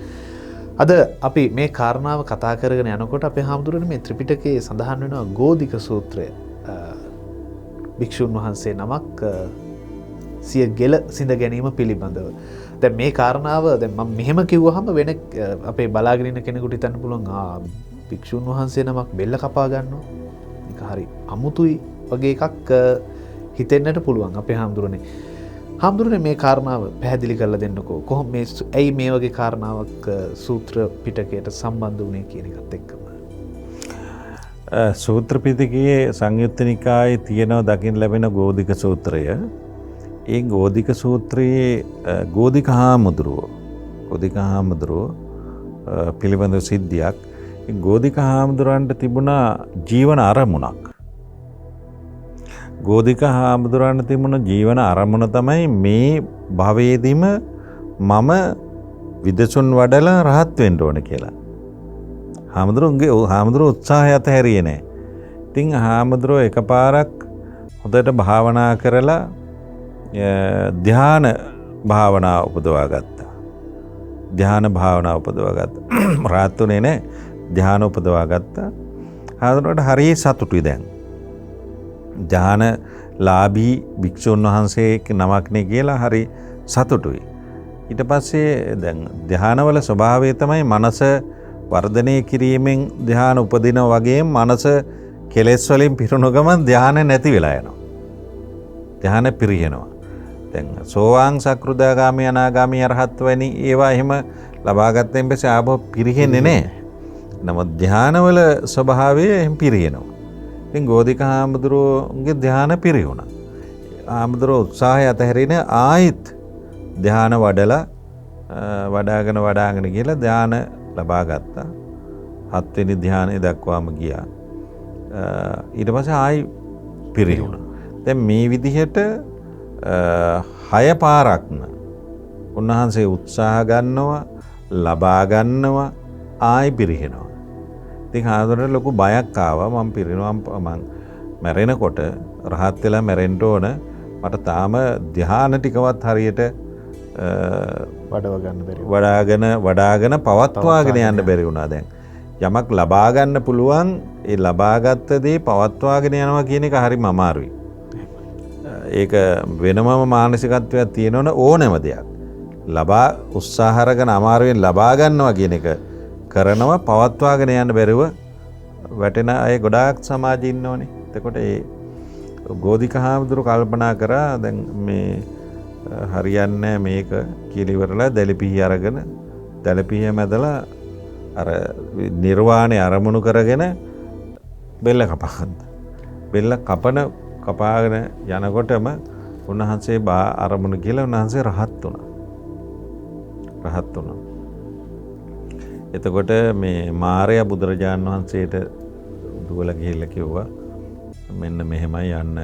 අද අපි මේ කාරණාව කතා කරගෙන යනකොට අපේ හාමුදුරනේ මේ ත්‍රිපිටකයේ සඳහන් වෙනවා ගෝධික සූත්‍රය. භික්ෂුන් වහන්සේ නමක් සිය ගෙල සිඳ ගැනීම පිළිබඳව. දැන් මේ කාරණාව දැන් මම මෙහෙම කිව්වහම වෙන අපේ බලාගෙන ඉන්න කෙනෙකුට හිතන්න පුළුවන් භික්ෂුන් වහන්සේ නමක් බෙල්ල කපා ගන්නවා. ඒක හරි අමුතුයි වගේ එකක් හිතෙන්නට පුළුවන් අපේ හාමුදුරනේ. හාමුදුරනේ මේ කාරණාව පැහැදිලි කරලා දෙන්නකෝ. කොහොම ඇයි මේ වගේ කාරණාවක් සූත්‍ර පිටකයට සම්බන්ධ වුණේ කියන එකත් එක්කම. සූත්‍ර පිටකයේ සංයුත්ත නිකායේ තියෙනවා දකින්න ලැබෙන ගෝධික සූත්‍රය. ඒ ගෝධික සූත්‍රයේ ගෝධික හාමුදුරුවෝ පිළිබඳ සිද්ධියක්. ගෝධික හාමුදුරන්ට තිබුණා ජීවන අරමුණක්. ගෝධික හාමුදුරන්ට තිබුණ ජීවන අරමුණ තමයි මේ භවයේදීම මම විදසුන් වඩලා රහත් වෙන්න ඕන කියලා. හාමුදුරුවෝ උත්සාහය අතහැරියේ නැහැ. ඉතින් හාමුදුරුවෝ එකපාරක් හොඳට භාවනා කරලා ධ්‍යාන භාවනා උපදවා ගත්තා. රාත්තුනේ නෑ ධ්‍යාන උපදවා ගත්තා. හාමුදුරුවන්ට හරිය සතුටුයි දැන්. ධ්‍යාන ලාභී භික්ෂුන් වහන්සේ නමක්නේ කියලා හරි සතුටුයි. ඊට පස්සේ දැන් ධ්‍යානවල ස්වභාවය තමයි මනස වර්ධනය කිරීමෙන් ධ්‍යාන උපදින වගේ මනස කෙලෙස් වලින් පිරුණු ගමන් ධ්‍යාන නැති වෙලා යනවා. ධ්‍යාන පිරියනවා. දැන් සෝවාන් සකෘදාගාමී අනාගාමී අරහත් වැනි ඒවා එහෙම ලබාගත්තෙන් පස්සේ ආපහු පිරිහෙන්නේ නැහැ. නමුත් ධ්‍යානවල ස්වභාවය එහෙම පිරියනවා. ඉතින් ගෝධික හාමුදුරුවෝගේ ධ්‍යාන පිරියුණා. හාමුදුරුවෝ උත්සාහය අතහැරින ආයිත් ධ්‍යාන වඩාගෙන කියලා ධ්‍යාන ලබා ගත්තා. 7 වෙනි ධ්‍යානය දක්වාම ගියා. ඊට පස්සේ ආයි පිරියුණා. දැන් මේ විදිහට 6 පාරක්ම උන්වහන්සේ උත්සාහ ගන්නවා, ලබා ගන්නවා, ආයි පිරිහෙනවා. ඉතින් හාමුදුරනේ ලොකු බයක් ආවා. මම පිරිනවා මම මැරෙනකොට රහත් වෙලා මැරෙන්න ඕන. මට තාම ධ්‍යාන ටිකවත් හරියට වඩාගෙන පවත්වාගෙන යන්න බැරි වුණා. දැන් යමක් ලබා ගන්න පුළුවන්, ඒ ලබාගත් දේ පවත්වාගෙන යනවා කියන එක හරිම අමාරුයි. ඒක වෙනමම මානසිකත්වයක් තියෙනවනේ ඕනෑම දෙයක්. ලබා උත්සාහ කරගෙන අමාරුවෙන් ලබා ගන්නවා කියන එක කරනවා, පවත්වාගෙන යන්න බැරිව වැටෙන අය ගොඩාක් සමාජයේ ඉන්නවනේ. එතකොට ඒ ගෝධික හාමුදුරුවෝ කල්පනා කරා දැන් මේ හරියන්නේ මේක කියලා ඉවරලා දැලිපිහි අරගෙන දැලිපිහිය මැදලා අර නිර්වාණය අරමුණු කරගෙන බෙල්ල කපහන්න. බෙල්ල කපාගෙන යනකොටම උන්වහන්සේ අරමුණු කියලා උන්වහන්සේ රහත් වුණා. එතකොට මේ මාරයා බුදුරජාණන් වහන්සේට දුවලා ගිහිල්ලා කිව්වා මෙන්න මෙහෙමයි යන්න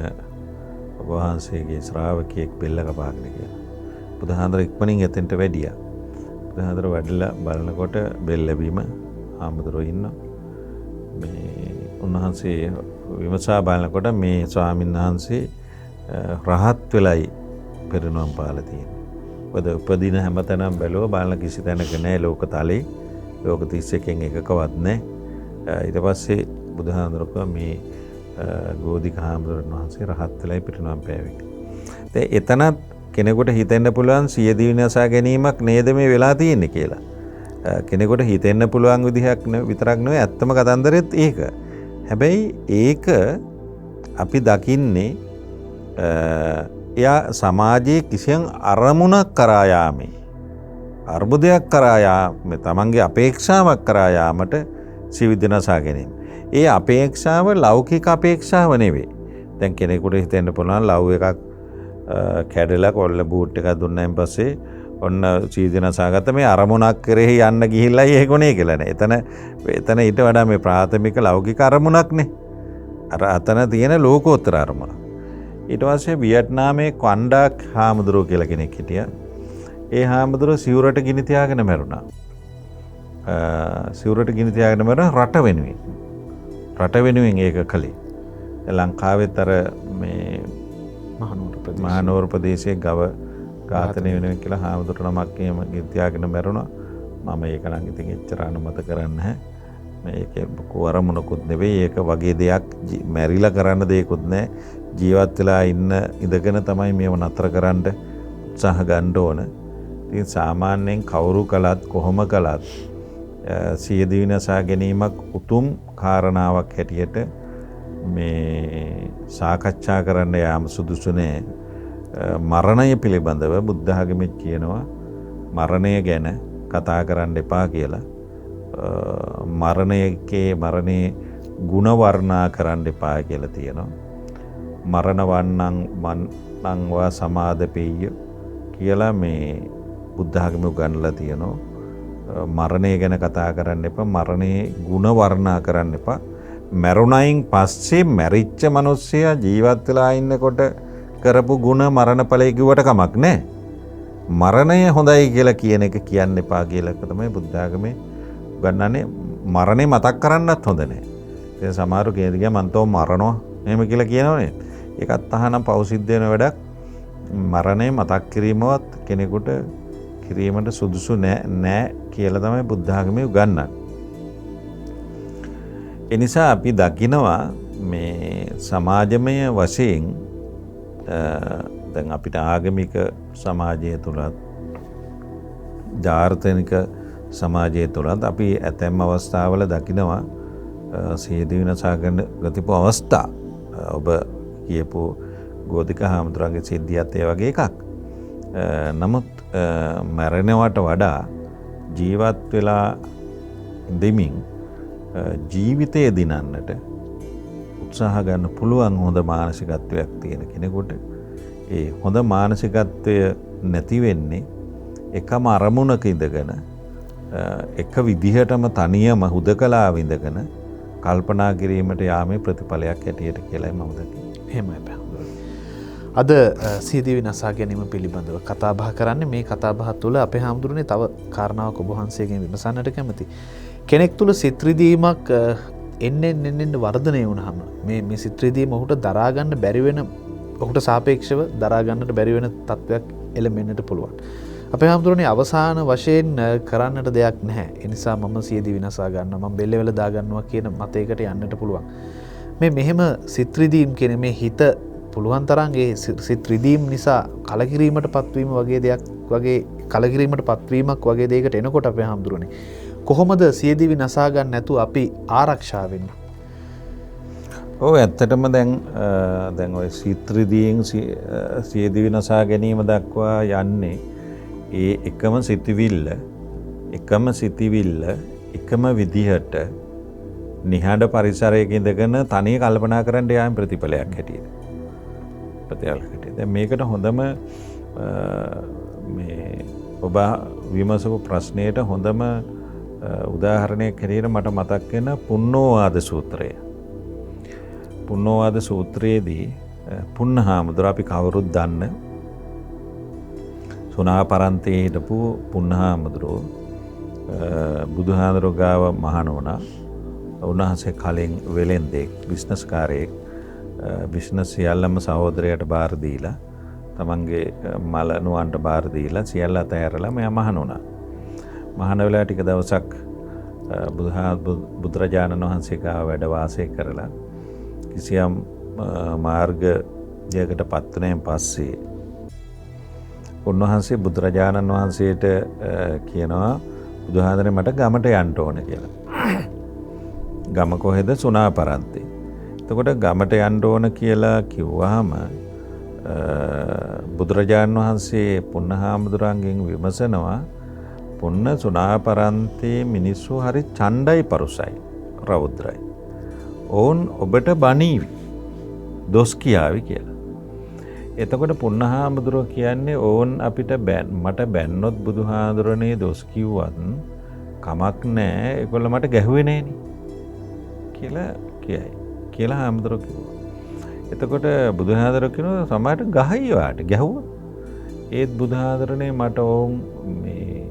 ඔබ වහන්සේගේ ශ්‍රාවකයෙක් බෙල්ල කපාගෙන කියලා. බුදුහාඳුර ඉක්මනින් එතෙන්ට වැඩියා. බුදුහාඳුර වැඩිලා බලනකොට බෙල්ල බිම හාමුදුරුවෝ ඉන්නවා. මේ උන්වහන්සේ විමසා බලනකොට මේ ස්වාමීන් වහන්සේ රහත් වෙලයි පෙරණුවම් පාලා තියෙන්නේ. උපදින හැමතැනම බැලුවා බලන කිසි තැනක නැහැ ලෝක තලේ. ලෝක 31කින් එකකවත් නැහැ. ඊට පස්සේ බුදුහාඳුරෝ මේ ගෝධික හාමුදුරන් වහන්සේ රහත් වෙලයි පිරිනවම් පෑවේ. එතනත් කෙනෙකුට හිතෙන්න පුළුවන් සිය දිවිනසා ගැනීමක් නේද මේ වෙලා තියෙන්නේ කියලා. කෙනෙකුට හිතෙන්න පුළුවන් විදිහක් විතරක් නෙවෙයි ඇත්තම කතන්දරෙත් ඒක. හැබැයි ඒක අපි දකින්නේ එයා සමාජයේ කිසියම් අරමුණක් කරා යාමේ අර්බුදයක් කරා යාමේ තමන්ගේ අපේක්ෂාවක් කරා යාමට සිවිදිනසා ගැනීම. ඒ අපේක්ෂාව ලෞකික අපේක්ෂාව නෙවෙයි. දැන් කෙනෙකුට හිතෙන්න පුළුවන් ලව් එකක් කැඩලා කොල්ල බූට් එකක් දුන්නායින් පස්සේ ඔන්න සීදිනසාගත මේ අරමුණක් කරෙහි යන්න ගිහිල්ලා ඒකොනේ කියලා නේ. එතන ඊට වඩා මේ ප්‍රාථමික ලෞකික අරමුණක්නේ. අර අතන තියෙන ලෝකෝත්තර අරමුණ. ඊට පස්සේ වියට්නාමේ කොන්ඩාක් හාමුදුරුවෝ කියලා කෙනෙක් හිටියා. ඒ හාමුදුරුවෝ සිවුරට ගිනි තියාගෙන මැරුණා. සිවුරට ගිනි තියාගෙන මැරුණා රට වෙනුවෙන්. රට වෙනුවෙන් ඒක කළේ. ලංකාවෙත් අර මේ මහනුවර ප්‍රදේශයේ ගව ඝාතනය වෙනුවෙන් කියලා හාමුදුරුවෝ නමක් එහෙම ගිනි තියාගෙන මැරුණා. මම ඒක නම් ඉතින් එච්චර අනුමත කරන්නේ නැහැ. මේක කොරමුණකුත් නෙවෙයි. ඒක වගේ දෙයක් මැරිලා කරන්න දෙයක්වත් නැහැ. ජීවත් වෙලා ඉඳගෙන තමයි මේව නතර කරන්න උත්සාහ ගන්න ඕන. ඉතින් සාමාන්‍යයෙන් කවුරු කළත් කොහොම කළත් සිය දිවිනසා ගැනීමක් උතුම් කාරණාවක් හැටියට මේ සාකච්ඡා කරන්න යාම සුදුසු නෑ. මරණය පිළිබඳව බුද්ධ ආගමේ කියනවා මරණය ගැන කතා කරන්න එපා කියලා. මරණයේ ගුණ වර්ණනා කරන්න එපා කියලා තියෙනවා. මරණ වන්නංවා සමාදපෙය්‍ය කියලා මේ බුද්ධ ආගම උගන්වලා තියෙනවා. මරණය ගැන කතා කරන්න එපා. මරණයේ ගුණ වර්ණනා කරන්න එපා. මරුණයින් පස්සේ මැරිච්ච මිනිස්සයා ජීවත් වෙලා ඉන්නකොට කරපු ගුණ මරණඵලයේ කිව්වට කමක් නැහැ. මරණය හොඳයි කියලා කියන එක කියන්න එපා කියලා තමයි බුද්ධ ආගමේ උගන්වන්නේ. මරණය මතක් කරන්නත් හොඳ නැහැ. ඒ සමහරු කියනවා මන් තෝ මරනවා එහෙම කියලා කියනවනේ. ඒකත් අහනම් පෞසිද්ධ වෙන වැඩක්. මරණය මතක් කිරීමවත් කෙනෙකුට කිරීමට සුදුසු නෑ කියලා තමයි බුද්ධ ආගමේ උගන්වන්නේ. ඒ නිසා අපි දකිනවා මේ සමාජමය වශයෙන් දැන් අපිට ආගමික සමාජය තුළත් ජාර්ථනික සමාජය තුළත් අපි ඇතැම් අවස්ථාවල දකිනවා සියදිවි නසා ගන්න ගතිපු අවස්ථා. ඔබ කියපු ගෝධික හාමුදුරන්ගේ සිද්ධියත් ඒ වගේ එකක්. නමුත් මැරෙනවට වඩා ජීවත් වෙලා දෙමින් ජීවිතය දිනන්නට උත්සාහ ගන්න පුළුවන් හොඳ මානසිකත්වයක් තියෙන කෙනෙකුට ඒ හොඳ මානසිකත්වය නැති වෙන්නේ එකම අරමුණක ඉඳගෙන එක විදිහටම තනියම හුදකලා විඳගෙන කල්පනා කිරීමට යාමේ ප්‍රතිඵලයක් හැටියට කියලායි මම දකින්නේ. එහෙමයි බෑ. අද සියදිවි නසා ගැනීම පිළිබඳව කතා බහ කරන්නේ. මේ කතා බහ තුළ අපේ හාමුදුරනේ තව කාරණාවක් ඔබ වහන්සේගෙන් විමසන්නට කැමති. කෙනෙක් තුළ සිත් රිදීමක් එන්න වර්ධනය වුණාම මේ සිත් රිදීම ඔහුට දරා ගන්න බැරි වෙන, ඔහුට සාපේක්ෂව දරා ගන්නට බැරි වෙන තත්වයක් එළඹෙන්නට පුළුවන්. අපේ හාමුදුරනේ අවසාන වශයෙන් කරන්නට දෙයක් නැහැ. ඒ නිසා මම සියදිවි නසා ගන්නවා, මම බෙල්ලවල දා ගන්නවා කියන මතයකට යන්නට පුළුවන්. මෙහෙම සිත් රිදීම් කියන මේ හිත පුළුවන් තරම් ඒ සිත් රිදීම් නිසා කලකිරීමට පත්වීම වගේ දෙයක් වගේ කලකිරීමට පත්වීමක් වගේ දෙයකට එනකොට අපේ හාමුදුරනේ කොහොමද සියදිවි නසා ගන්න නැතුව අපි ආරක්ෂා වෙන්නේ? ඔව් ඇත්තටම දැන් ඔය සිත් රිදීම් සියදිවි නසා ගැනීම දක්වා යන්නේ ඒ එකම සිතවිල්ල එකම විදිහට නිහඬ පරිසරයක ඉඳගෙන තනිය කල්පනා කරන්න යාම ප්‍රතිඵලයක් හැටියට. දැන් මේකට හොඳම මේ ඔබ විමසපු ප්‍රශ්නයට හොඳම උදාහරණයක් හැටියට මට මතක් වෙන පුන්නෝවාද සූත්‍රය. පුන්නෝවාද සූත්‍රයේදී පුන්නහාමුදුර අපි කවුරුත් දන්න සුනාපරන්තයේ හිටපු පුන්නහාමුදුරෝ බුදුහාමුදුරුවෝ ගාව මහණ වුණා. උන්වහන්සේ කලින් වෙලෙන්දෙක් බිස්නස්කාරයෙක් බිස්නස් සියල්ලම සහෝදරයට බාර දීලා තමන්ගේ මලනුවන්ට බාර දීලා සියල්ල අතහැරලා මෙයා මහණ වුණා. මහණ වෙලා ටික දවසක් බුදුරජාණන් වහන්සේ ගාව වැඩ වාසය කරලා කිසියම් මාර්ගයකට පත්වනයෙන් පස්සේ උන්වහන්සේ බුදුරජාණන් වහන්සේට කියනවා බුදුහාඳුනේ මට ගමට යන්න ඕන කියලා. ගම කොහෙද? සුනාපරන්තේ. එතකොට ගමට යන්න ඕන කියලා කිව්වහම බුදුරජාණන් වහන්සේ පුන්නහාමුදුරන්ගෙන් විමසනවා පුන්න සුනාපරන්තේ මිනිස්සු හරි ඡණ්ඩයි පරුසයි රෞද්‍රයි. ඕන් ඔබට බණීවි දොස් කියාවි කියලා. එතකොට පුන්නහාමුදුරුවෝ කියන්නේ ඕන් අපිට මට බැන්නොත් බුදුහාමුදුරනේ දොස් කිව්වත් කමක් නැහැ, ඒගොල්ලෝ මට ගැහුවේ නෑනේ කියලා කියයි. කියලා හාමුදුරුවෝ කිව්වා. එතකොට බුදුහාමුදුරුවෝ කියනවා සමහරට ගහයි වාට ගැහුවා. ඒත් බුදුහාමුදුරනේ මට ඕන් මේ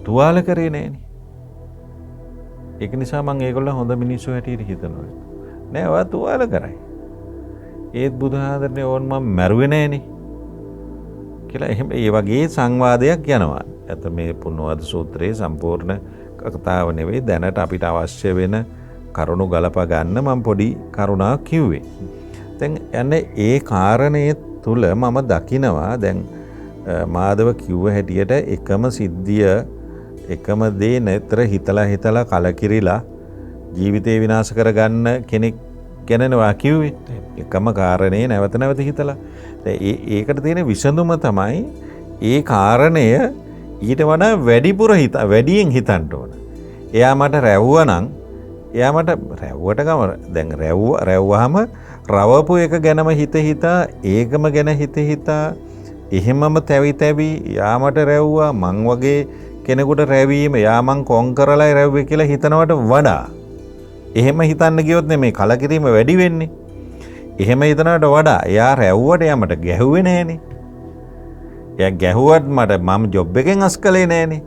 තුවාල කරේ නෑනේ. ඒක නිසා මම ඒගොල්ලෝ හොඳ මිනිස්සු හැටියට හිතනවා. නෑ ඔයා තුවාල කරයි. ඒත් බුදුහාමුදුරනේ ඕන් මම මැරුවේ නෑනේ කියලා එහෙම ඒ වගේ සංවාදයක් යනවා. අත මේ පුන්නෝවාද සූත්‍රයේ සම්පූර්ණ කතාව නෙවෙයි, දැනට අපිට අවශ්‍ය වෙන කරුණු ගලපා ගන්න මම පොඩි කරුණාවක් කිව්වේ. දැන් යන්නේ ඒ කාරණේ තුල මම දකිනවා දැන් මාධව කිව්ව හැටියට එකම සිද්ධිය එකම දේ නැතර හිතලා කලකිරිලා ජීවිතේ විනාශ කරගන්න කෙනෙක් ගැනනවා කිව්වේ. එකම කාරණේ නැවත හිතලා. ඒකට තියෙන විසඳුම තමයි ඒ කාරණය ඊට වඩා වැඩියෙන් හිතන්න ඕන. එයා මට රැව්වනම් එයා මට රැව්වට ගම දැන් රැව්වහම රවපු එක ගැනම හිතා ඒකම ගැන හිතා එහෙමම තැවි යා මට රැව්වා මං වගේ කෙනෙකුට රැවීම යා මං කොන් කරලා රැව්වේ කියලා හිතනවට වඩා එහෙම හිතන්න ගියොත් නේ මේ කලකිරීම වැඩි වෙන්නේ. එහෙම හිතනවට වඩා එයා රැව්වට එයා මට ගැහුවේ නෑනේ. එයා ගැහුවත් මම ජොබ් එකෙන් අස් කළේ නෑනේ.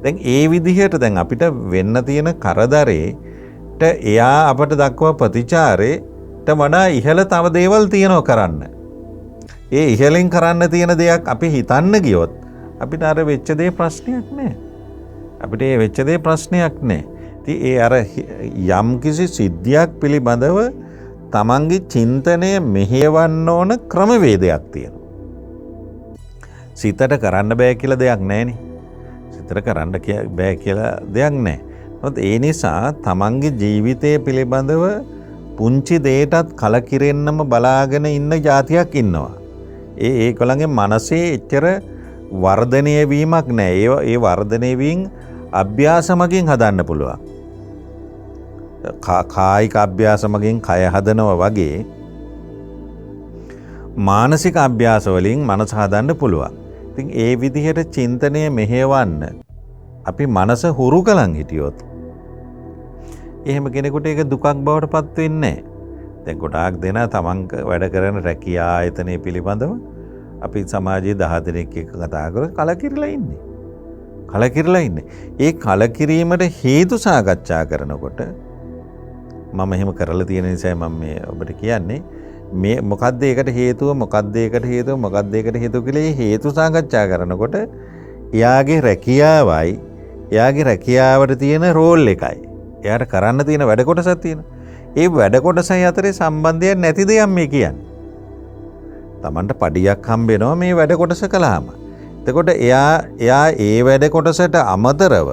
දැන් ඒ විදිහට දැන් අපිට වෙන්න තියෙන කරදරේට එයා අපට දක්වා ප්‍රතිචාරයට වඩා ඉහළ තව දේවල් තියෙනවා කරන්න. ඒ ඉහළින් කරන්න තියෙන දෙයක් අපි හිතන්න ගියොත් අපිට අර වෙච්ච දේ ප්‍රශ්නයක් නෑ. අපිට ඒ වෙච්ච දේ ප්‍රශ්නයක් නෑ. ඉතින් ඒ අර යම් කිසි සිද්ධියක් පිළිබඳව තමන්ගේ චින්තනය මෙහෙයවන්න ඕන ක්‍රමවේදයක් තියෙනවා. සිතට කරන්න බෑ කියලා දෙයක් නැහැනේ. සිතට කරන්න බෑ කියලා දෙයක් නැහැ. නමුත් ඒ නිසා තමන්ගේ ජීවිතය පිළිබඳව පුංචි දෙයටත් කලකිරෙන්නම බලාගෙන ඉන්න જાතියක් ඉන්නවා. ඒගොල්ලන්ගේ මනසේ එච්චර වර්ධනය වීමක් නැහැ. ඒ වර්ධනය වීම අභ්‍යාසමකින් හදන්න පුළුවන්. කායික අභ්‍යාසමකින් කය හදනවා වගේ මානසික අභ්‍යාස වලින් මනස හදන්න පුළුවන්. ඉතින් ඒ විදිහට චින්තනය මෙහෙවන්න අපි මනස හුරු කලන් හිටියොත් එහෙම කෙනෙකුට ඒක දුකක් බවට පත් වෙන්නේ නැහැ. දැන් ගොඩාක් දෙනා තමන් වැඩ කරන රැකියා ආයතනය පිළිබඳව අපි සමාජයේ 10 දෙනෙක් එක්ක කතා කරලා කලකිරලා ඉන්නේ. ඒ කලකිරීමට හේතු සාකච්ඡා කරනකොට මම එහෙම කරලා තියෙන නිසා මම මේ ඔබට කියන්නේ මේ මොකද්ද ඒකට හේතුව කියලා ඒ හේතු සාකච්ඡා කරනකොට එයාගේ රැකියාවයි එයාගේ රැකියාවට තියෙන රෝල් එකයි එයාට කරන්න තියෙන වැඩ කොටසක් තියෙනවා. ඒ වැඩ කොටසයි අතරේ සම්බන්ධයක් නැති දෙයක් මේ කියන්නේ. Tamanට පඩියක් හම්බ වෙනවා මේ වැඩ කොටස කළාම. එතකොට එයා ඒ වැඩ කොටසට අමතරව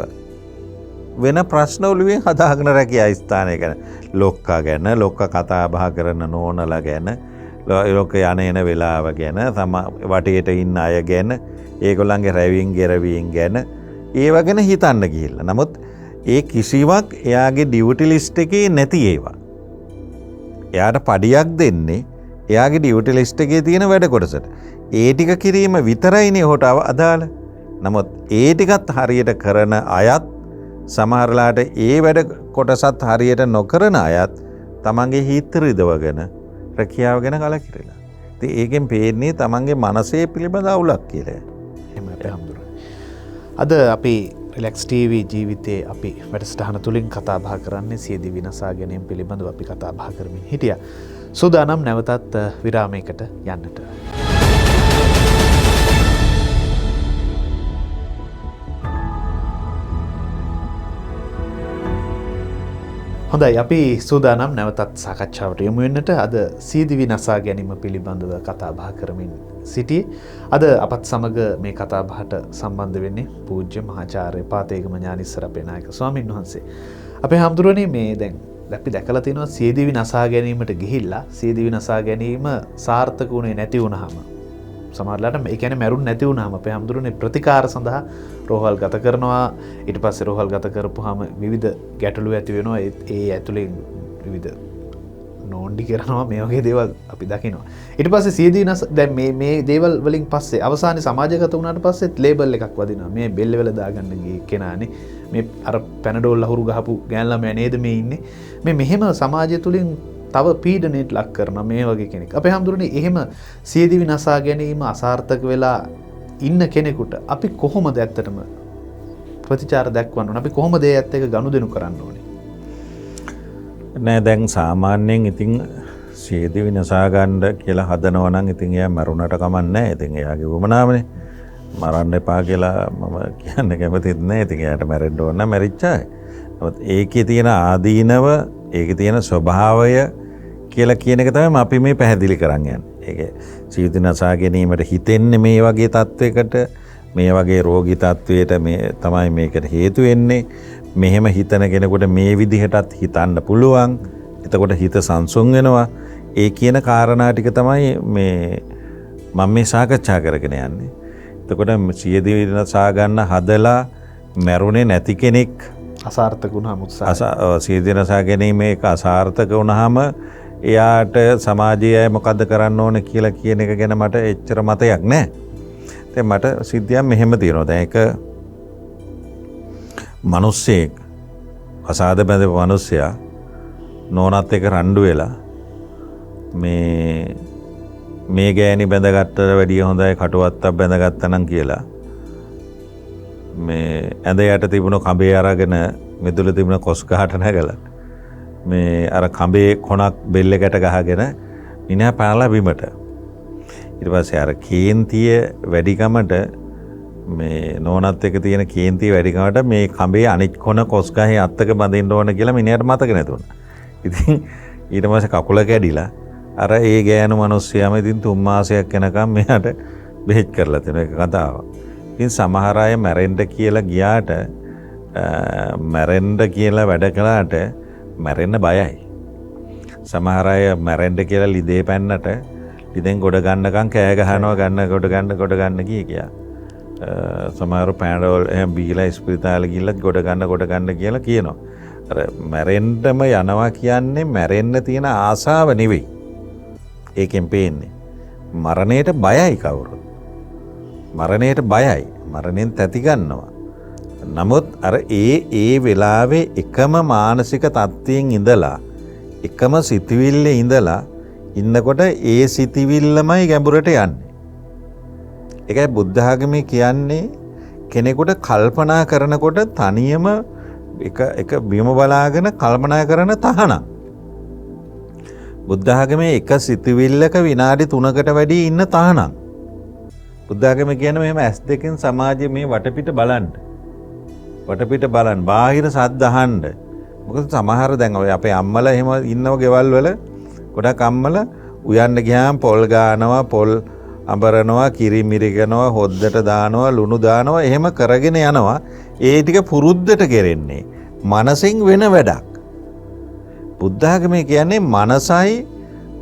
වෙන ප්‍රශ්න ඔළුවෙන් හදාගෙන රැකියා ස්ථානය ගැන ලොක්ක කතා බහ කරන නෝනලා ගැන ලොක්ක යන එන වෙලාව ගැන වටේට ඉන්න අය ගැන ඒගොල්ලන්ගේ රැවීම් ගෙරවීම් ගැන ඒව ගැන හිතන්න ගිහිල්ලා. නමුත් ඒ කිසිවක් එයාගේ ඩියුටි ලිස්ට් එකේ නැති ඒවා. එයාට පඩියක් දෙන්නේ එයාගේ ඩියුටි ලිස්ට් එකේ තියෙන වැඩ කොටසට. ඒ ටික කිරීම විතරයිනේ ඔහුට අදාළ. නමුත් ඒ ටිකත් හරියට කරන අයත් සමහරලාට ඒ වැඩ කොටසත් හරියට නොකරන අයත් තමන්ගේ හිත රිදවගෙන රැකියාව ගැන කලකිරෙලා. ඉතින් ඒකෙන් පේන්නේ තමන්ගේ මනසේ පිළිබඳ අවුලක් කියලා. එහෙම අපේ හඳුරන්නේ. අද අපි රිලැක්ස් TV ජීවිතයේ අපි වැඩසටහන තුලින් කතා බහ කරන්නේ සියදිවි විනාසා ගැනීම පිළිබඳව අපි කතා බහ කරමින් හිටියා. සූදානම් නැවතත් විරාමයකට යන්නට. හොඳයි අපි සූදානම් නැවතත් සාකච්ඡාවට යමු වෙන්නට. අද සියදිවි නසා ගැනීම පිළිබඳව කතා බහ කරමින් සිටියේ. අද අපත් සමග මේ කතා බහට සම්බන්ධ වෙන්නේ පූජ්‍ය මහාචාර්ය පාතේගම ඥානිස්සර අපේ නායක ස්වාමීන් වහන්සේ. අපේ හාමුදුරනේ මේ දැන් අපි දැකලා තියෙනවා සියදිවි නසා ගැනීමට ගිහිල්ලා සියදිවි නසා ගැනීම සාර්ථක වුණේ නැති වුනහම සමහරලාට ඒ කියන්නේ මැරුණ නැති වුනහම අපේ හාමුදුරනේ ප්‍රතිකාර සඳහා රෝහල් ගත කරනවා. ඊට පස්සේ රෝහල් ගත කරපුවාම විවිධ ගැටලු ඇති වෙනවා. ඒ ඇතුලෙන් විවිධ නෝන්ඩි කරනවා මේ වගේ දේවල් අපි දකිනවා. ඊට පස්සේ සියදිවි නස දැන් මේ දේවල් වලින් පස්සේ අවසානයේ සමාජගත වුණාට පස්සෙත් ලේබල් එකක් වදිනවා. මේ බෙල්ල වල දාගන්න ගිය කෙනානේ මේ අර පැනඩෝල් ලහුරු ගහපු ගෑන් ළමයා නේද මේ ඉන්නේ. මේ මෙහෙම සමාජය තුලින් තව පීඩනයට ලක් කරන මේ වගේ කෙනෙක්. අපේ හාමුදුරනේ එහෙම සියදිවි නසා ගැනීම අසාර්ථක වෙලා ඉන්න කෙනෙකුට අපි කොහොමද ඇත්තටම ප්‍රතිචාර දක්වන්න ඕනේ? අපි කොහොමද ඒ ඇත්ත එක ගනුදෙනු කරන්න ඕනේ? නෑ දැන් සාමාන්‍යයෙන් ඉතින් සියදිවි නසා ගන්න කියලා හදනවා නම් ඉතින් එයා මරුණට කමක් නැහැ. ඉතින් එයාගේ වමනාවනේ. මරන්න එපා කියලා මම කියන්න කැමතිත් නැහැ. ඉතින් එයාට මැරෙන්න ඕන නම් මැරිච්චායි. නමුත් ඒකේ තියෙන ආදීනව ඒකේ තියෙන ස්වභාවය කියලා කියන එක තමයි අපි මේ පැහැදිලි කරන් යන්නේ. ඒක සියදිවි නසා ගැනීමට හිතෙන්නේ මේ වගේ තත්වයකට මේ වගේ රෝගී තත්වයට මේ තමයි මේකට හේතු වෙන්නේ. මෙහෙම හිතන කෙනෙකුට මේ විදිහටත් හිතන්න පුළුවන්. එතකොට හිත සංසුන් වෙනවා. ඒ කියන කාරණා ටික තමයි මේ මම මේ සාකච්ඡා කරගෙන යන්නේ. එතකොට සියදිවි නසා ගන්න හදලා මැරුණේ නැති කෙනෙක් අසාර්ථක වුණාම සියදිවි නසා ගැනීම එක අසාර්ථක වුණාම එයාට සමාජයේ මොකද්ද කරන්න ඕන කියලා කියන එක ගැන මට එච්චර මතයක් නැහැ. දැන් මට සිද්ධියක් මෙහෙම තියෙනවා. දැන් ඒක මිනිස්සෙක් අසාද බැඳපු මිනිස්සයා නෝනත් එක්ක රණ්ඩු වෙලා මේ ගෑණි බැඳගත්තට වැඩිය හොඳයි කටුවත්තක් බැඳගත්තා නම් කියලා මේ ඇඳ යට තිබුණ කඹේ අරගෙන මෙදුල තිබුණ කොස් ගහට නැගලා මේ අර කඹේ කොනක් බෙල්ල ගැට ගහගෙන මිනිහා පැනලා බිමට. ඊට පස්සේ අර කේන්තිය වැඩිකමට මේ නෝනත් එක තියෙන කේන්තිය වැඩිකමට මේ කඹේ අනිත් කොන කොස් ගහේ අත්තක බඳින්න ඕන කියලා මිනිහට මතක නැතුණා. ඉතින් ඊට පස්සේ කකුල කැඩිලා අර ඒ ගෑනු මිනිස්සයාම ඉතින් 3 මාසයක් යනකම් මෙයාට බෙහෙත් කරලා තියෙන එක කතාව. ඉතින් සමහර අය මැරෙන්න කියලා ගියාට මැරෙන්න කියලා වැඩ කළාට මැරෙන්න බයයි. සමහර අය මැරෙන්න කියලා ලිදේ පැන්නට ලිදෙන් ගොඩ ගන්නකම් කෑ ගහනවා ගොඩ ගන්න කියා. සමහර පැනඩෝල් එහෙම බීලා ස්පිරිතාලෙ ගිහිල්ලා ගොඩ ගන්න කියලා කියනවා. අර මැරෙන්නම යනවා කියන්නේ මැරෙන්න තියෙන ආසාව නෙවෙයි. ඒකෙන් පේන්නේ මරණයට බයයි කවුරුත්. මරණයට බයයි. මරණයෙන් තැති ගන්නවා. නමුත් අර ඒ වෙලාවේ එකම මානසික තත්ත්වයෙන් ඉඳලා එකම සිතවිල්ලේ ඉඳලා ඉන්නකොට ඒ සිතවිල්ලමයි ගැඹුරට යන්නේ. ඒකයි බුද්ධ ආගමේ කියන්නේ කෙනෙකුට කල්පනා කරනකොට තනියම එක බිම බලාගෙන කල්පනා කරන තහනම්. බුද්ධ ආගමේ එක සිතවිල්ලක විනාඩි 3කට වැඩි ඉන්න තහනම්. බුද්ධ ආගම කියන්නේ මෙහෙම ඇස් දෙකෙන් සමාජයේ මේ වටපිට බලන්න. වටපිට බලන්න, බාහිර සද්ද අහන්න. මොකද සමහර දැන් ඔය අපේ අම්මලා එහෙම ඉන්නව ගෙවල් වල ගොඩක් අම්මලා උයන්න ගියාම පොල් ගානවා, පොල් අඹරනවා, කිරි මිරිකනවා, හොද්දට දානවා, ලුණු දානවා, එහෙම කරගෙන යනවා. ඒ ටික පුරුද්දට කෙරෙන්නේ මනසින් වෙන වැඩක්. බුද්ධ ආගමේ කියන්නේ මනසයි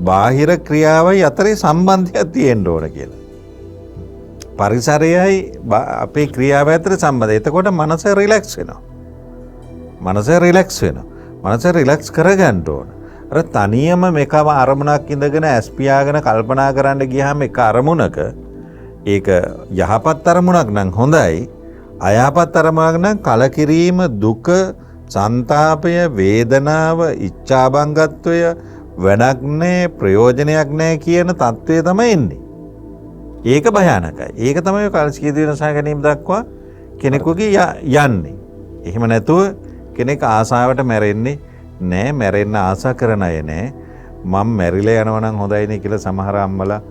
බාහිර ක්‍රියාවයි අතරේ සම්බන්ධයක් තියෙන්න ඕන කියලා. පරිසරයයි අපේ ක්‍රියාව අතර සම්බන්ධය. එතකොට මනස රිලැක්ස් වෙනවා. මනස රිලැක්ස් කරගන්න ඕන. අර තනියම මේකම අරමුණක් ඉඳගෙන ඇස් පියාගෙන කල්පනා කරන්න ගියාම එක අරමුණක ඒක යහපත් අරමුණක් නම් හොඳයි. අයහපත් අරමුණක් නම් කලකිරීම, දුක, සංතාපය, වේදනාව, ඉච්ඡාබංගත්වය, වැඩක් නැහැ, ප්‍රයෝජනයක් නැහැ කියන தત્ත්වය තමයි එන්නේ. ඒක භයානකයි. ඒක තමයි කල්සිය දිනසා ගැනීම දක්වා කෙනෙකුගේ යන්නේ. එහෙම නැතුව කෙනෙක් ආසාවට මැරෙන්නේ නෑ. මැරෙන්න ආසා කරන අය නෑ. මම මැරිලා යනවා නම් හොඳයිනේ කියලා සමහර අම්මලා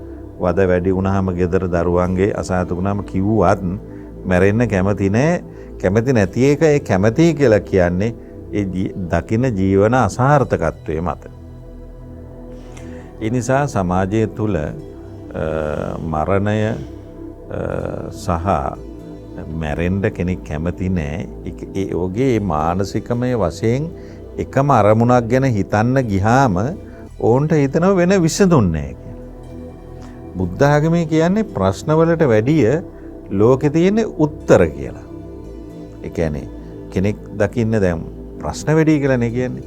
වද වැඩි වුණාම ගෙදර දරුවන්ගේ අසාතු වුණාම කිව්වත් මැරෙන්න කැමති නෑ. කැමති නැති එක ඒ කැමති කියලා කියන්නේ ඒ දකින්න ජීවන අසාර්ථකත්වයේ මත. ඒ නිසා සමාජය තුල මරණය සහ මැරෙන්න කෙනෙක් කැමති නෑ. ඒ ඔගේ මානසිකමය වශයෙන් එකම අරමුණක් ගැන හිතන්න ගියාම ඕන්ට හිතනව වෙන විසඳුම් නෑ කියලා. බුද්ධ ආගමේ කියන්නේ ප්‍රශ්නවලට වැඩිය ලෝකේ තියෙන උත්තර කියලා. ඒ කියන්නේ කෙනෙක් දකින්න දැන් ප්‍රශ්න වැඩි කියලා නේ කියන්නේ.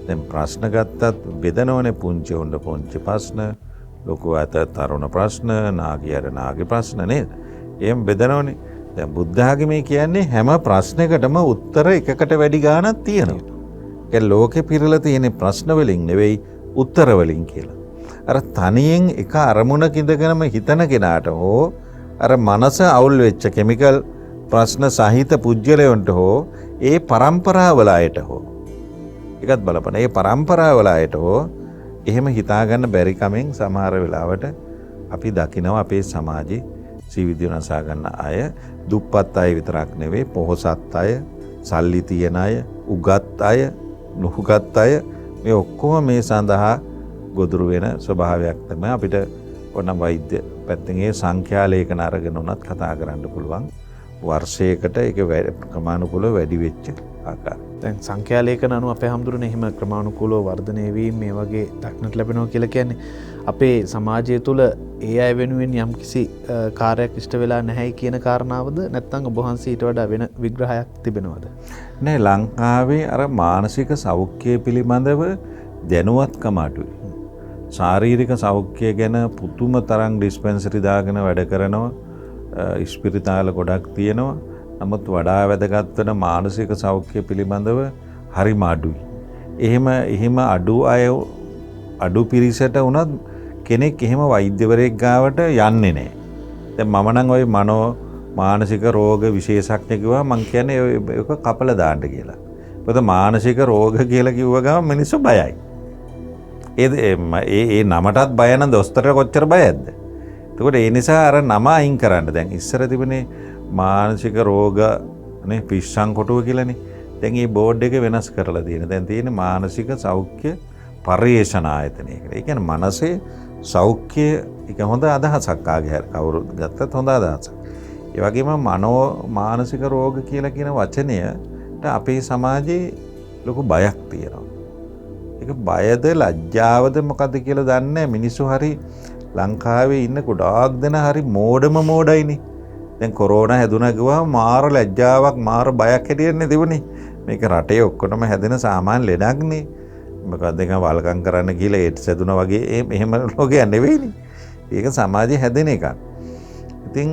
දැන් ප්‍රශ්න ගත්තත් බෙදනවනේ පුංචි උණ්ඩ පුංචි ප්‍රශ්න, ලොකු අත තරුණ ප්‍රශ්න, නාගියර නාගි ප්‍රශ්න නේද? එහෙම බෙදනවනේ. දැන් බුද්ධ ආගමේ කියන්නේ හැම ප්‍රශ්නයකටම උත්තර එකකට වැඩි ගාණක් තියෙනවා. ඒ ලෝකේ පිරලා තියෙන ප්‍රශ්න වලින් නෙවෙයි උත්තර වලින් කියලා. අර තනියෙන් එක අරමුණක ඉඳගෙනම හිතන කෙනාට හෝ අර මනස අවුල් වෙච්ච කිමිකල් ප්‍රශ්න සහිත පුජ්‍යලයන්ට හෝ ඒ පරම්පරාවල අයට හෝ එකත් බලපන ඒ පරම්පරාවල අයට හෝ එහෙම හිතාගන්න බැරි කමෙන් සමහර වෙලාවට අපි දකිනවා අපේ සමාජයේ ජීවිතය නසා ගන්න අය දුප්පත් අය විතරක් නෙවෙයි පොහොසත් අය, සල්ලි තියන අය, උගත් අය, නුහුගත් අය මේ ඔක්කොම මේ සඳහා ගොදුරු වෙන ස්වභාවයක් තමයි අපිට ඕන වෛද්‍ය පැත්තෙන් ඒ සංඛ්‍යා ලේඛන අරගෙන උනත් කතා කරන්න පුළුවන්. වර්ෂයකට ඒක ක්‍රමානුකූලව වැඩි වෙච්ච ආකාරය. දැන් සංඛ්‍යා ලේඛන අනුව අපේ හැමදෙරේ එහෙම ක්‍රමානුකූලව වර්ධනය වීම මේ වගේ දක්නට ලැබෙනවා කියලා කියන්නේ අපේ සමාජය තුළ ඒ අය වෙනුවෙන් යම්කිසි කාර්යයක් ඉෂ්ට වෙලා නැහැයි කියන කාරණාවද නැත්නම් ඔබ වහන්සේ ඊට වඩා වෙන විග්‍රහයක් තිබෙනවද? නෑ, ලංකාවේ අර මානසික සෞඛ්‍යය පිළිබඳව දැනුවත්කම අඩුයි. ශාරීරික සෞඛ්‍යය ගැන පුදුම තරම් ඩිස්පෙන්සරි දාගෙන වැඩ කරනවා. ස්පිරිතාල ගොඩක් තියෙනවා. නමුත් වඩා වැදගත් වෙන මානසික සෞඛ්‍ය පිළිබඳව හරිම අඩුයි. එහෙම අඩු පිරිසට වුණත් කෙනෙක් එහෙම වෛද්‍යවරයෙක් ගාවට යන්නේ නැහැ. දැන් මම නම් ওই මානසික රෝග විශේෂඥ කිව්වා මං කියන්නේ ඒක කපලා දාන්න කියලා. මොකද මානසික රෝග කියලා කිව්ව ගමන් මිනිස්සු බයයි. ඒ නමටත් බය නම් දොස්තරට කොච්චර බයද? එතකොට ඒ නිසා අර නම අයින් කරන්න. දැන් ඉස්සර තිබුණේ මානසික රෝග නේ පිස්සන් කොටුව කියලානේ. දැන් මේ බෝඩ් එක වෙනස් කරලා තියෙනවා. දැන් තියෙන්නේ මානසික සෞඛ්‍ය පර්යේෂණ ආයතනය කියලා. ඒ කියන්නේ මනසේ සෞඛ්‍ය එක හොඳ අදහසක් ආගේ හැර කවුරුත් ගත්තත් හොඳ අදහසක්. ඒ වගේම මානසික රෝග කියලා කියන වචනයට අපේ සමාජයේ ලොකු බයක් තියෙනවා. ඒක බයද ලැජ්ජාවද මොකද්ද කියලා දන්නේ නැහැ. මිනිස්සු හරි ලංකාවේ ඉන්න ගොඩාක් දෙනා හරි මෝඩයිනේ. දැන් කොරෝනා හැදුනා ගියාම මාර ලැජ්ජාවක් මාර බයක් හැදියන්නේ තිබුණේ. මේක රටේ ඔක්කොටම හැදෙන සාමාන්‍ය ලෙඩක්නේ. මොකක්ද ඒක වල්කම් කරන්න කියලා ඒඩ්ස් හැදුනා වගේ එහෙම ලෝකයක් නෙවෙයිනේ. ඒක සමාජයේ හැදෙන එකක්. ඉතින්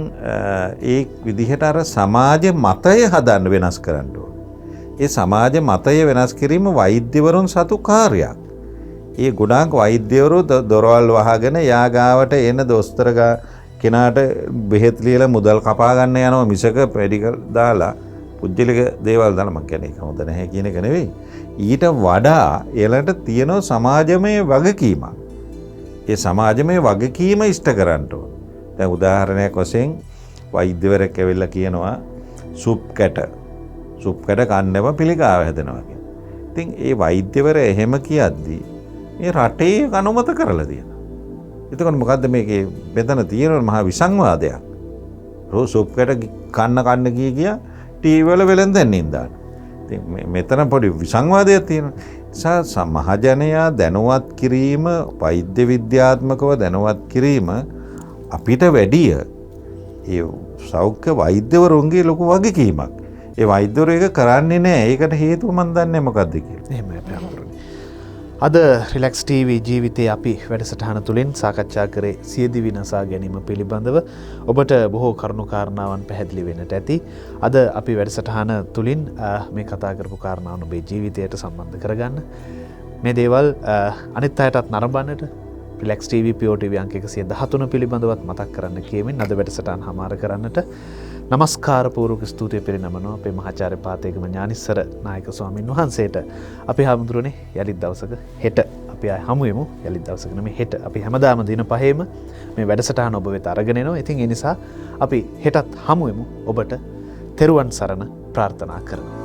ඒ විදිහට අර සමාජ මතය හදන්න වෙනස් කරන්න ඕනේ. ඒ සමාජ මතය වෙනස් කිරීම වෛද්‍යවරුන් සතු කාර්යයක්. ඒ ගොඩාක් වෛද්‍යවරු දොරවල් වහගෙන යාගාවට එන දොස්තර කෙනාට බෙහෙත් ලියලා මුදල් කපා ගන්න යනවා මිසක මෙඩිකල් දාලා පුජ්‍යලික දේවල් දාලා මම කියන්නේ ඒක හොඳ නැහැ කියන එක නෙවෙයි. ඊට වඩා එලට තියෙන සමාජමය වගකීමක්. ඒ සමාජමය වගකීම ඉෂ්ට කරන්න ඕන. දැන් උදාහරණයක් වශයෙන් වෛද්‍යවරයෙක් ඇවිල්ලා කියනවා සුප් කැට කන්නව පිළිකාව හැදෙනවා කියලා. ඉතින් ඒ වෛද්‍යවරයා එහෙම කියද්දී මේ රටේ අනුමත කරලා තියෙනවා. එතකොට මොකද්ද මේකේ මෙතන තියෙන මහා විසංවාදයක්. සුප් කැට කන්න කිය ටීවී වල වෙලෙන්දෙන් නින්දාන. ඉතින් මෙතන පොඩි විසංවාදයක් තියෙනවා. නිසා මහජනයා දැනුවත් කිරීම වෛද්‍ය විද්‍යාත්මකව දැනුවත් කිරීම අපිට වැඩිය ඒ සෞඛ්‍ය වෛද්‍යවරුන්ගේ ලොකු වගකීමක්. ඒ වෛද්‍යවරු ඒක කරන්නේ නැහැ. ඒකට හේතුව මන් දන්නේ මොකද්ද කියලා. එහෙමයි අපේ අද රිලැක්ස් ටීවී ජීවිතයේ අපි වැඩසටහන තුළින් සාකච්ඡා කරේ සියදිවි නසා ගැනීම පිළිබඳව ඔබට බොහෝ කරුණු කාරණාවන් පැහැදිලි වෙන්නට ඇති. අද අපි වැඩසටහන තුළින් මේ කතා කරපු කාරණාවන් ඔබේ ජීවිතයට සම්බන්ධ කරගන්න මේ දේවල් අනිත් අයටත් නරඹන්නට රිලැක්ස් ටීවී PO TV අංක 113 පිළිබඳවත් මතක් කරන්න කියමින් අද වැඩසටහන හමාර කරන්නට නමස්කාර පූර්වක ස්තුතිය පිරිනමනවා අපේ මහාචාර්ය පාතේගම ඥානිස්සර නායක ස්වාමින් වහන්සේට. අපි හමුදුරනේ යලිත් දවසක හෙට අපි ආය හමු වෙමු. යලිත් දවසක නෙමෙයි හෙට. අපි හැමදාම දින පහේම මේ වැඩසටහන ඔබ වෙත අරගෙන එනවා. ඉතින් ඒ නිසා අපි හෙටත් හමු වෙමු. ඔබට තෙරුවන් සරණ ප්‍රාර්ථනා කරනවා.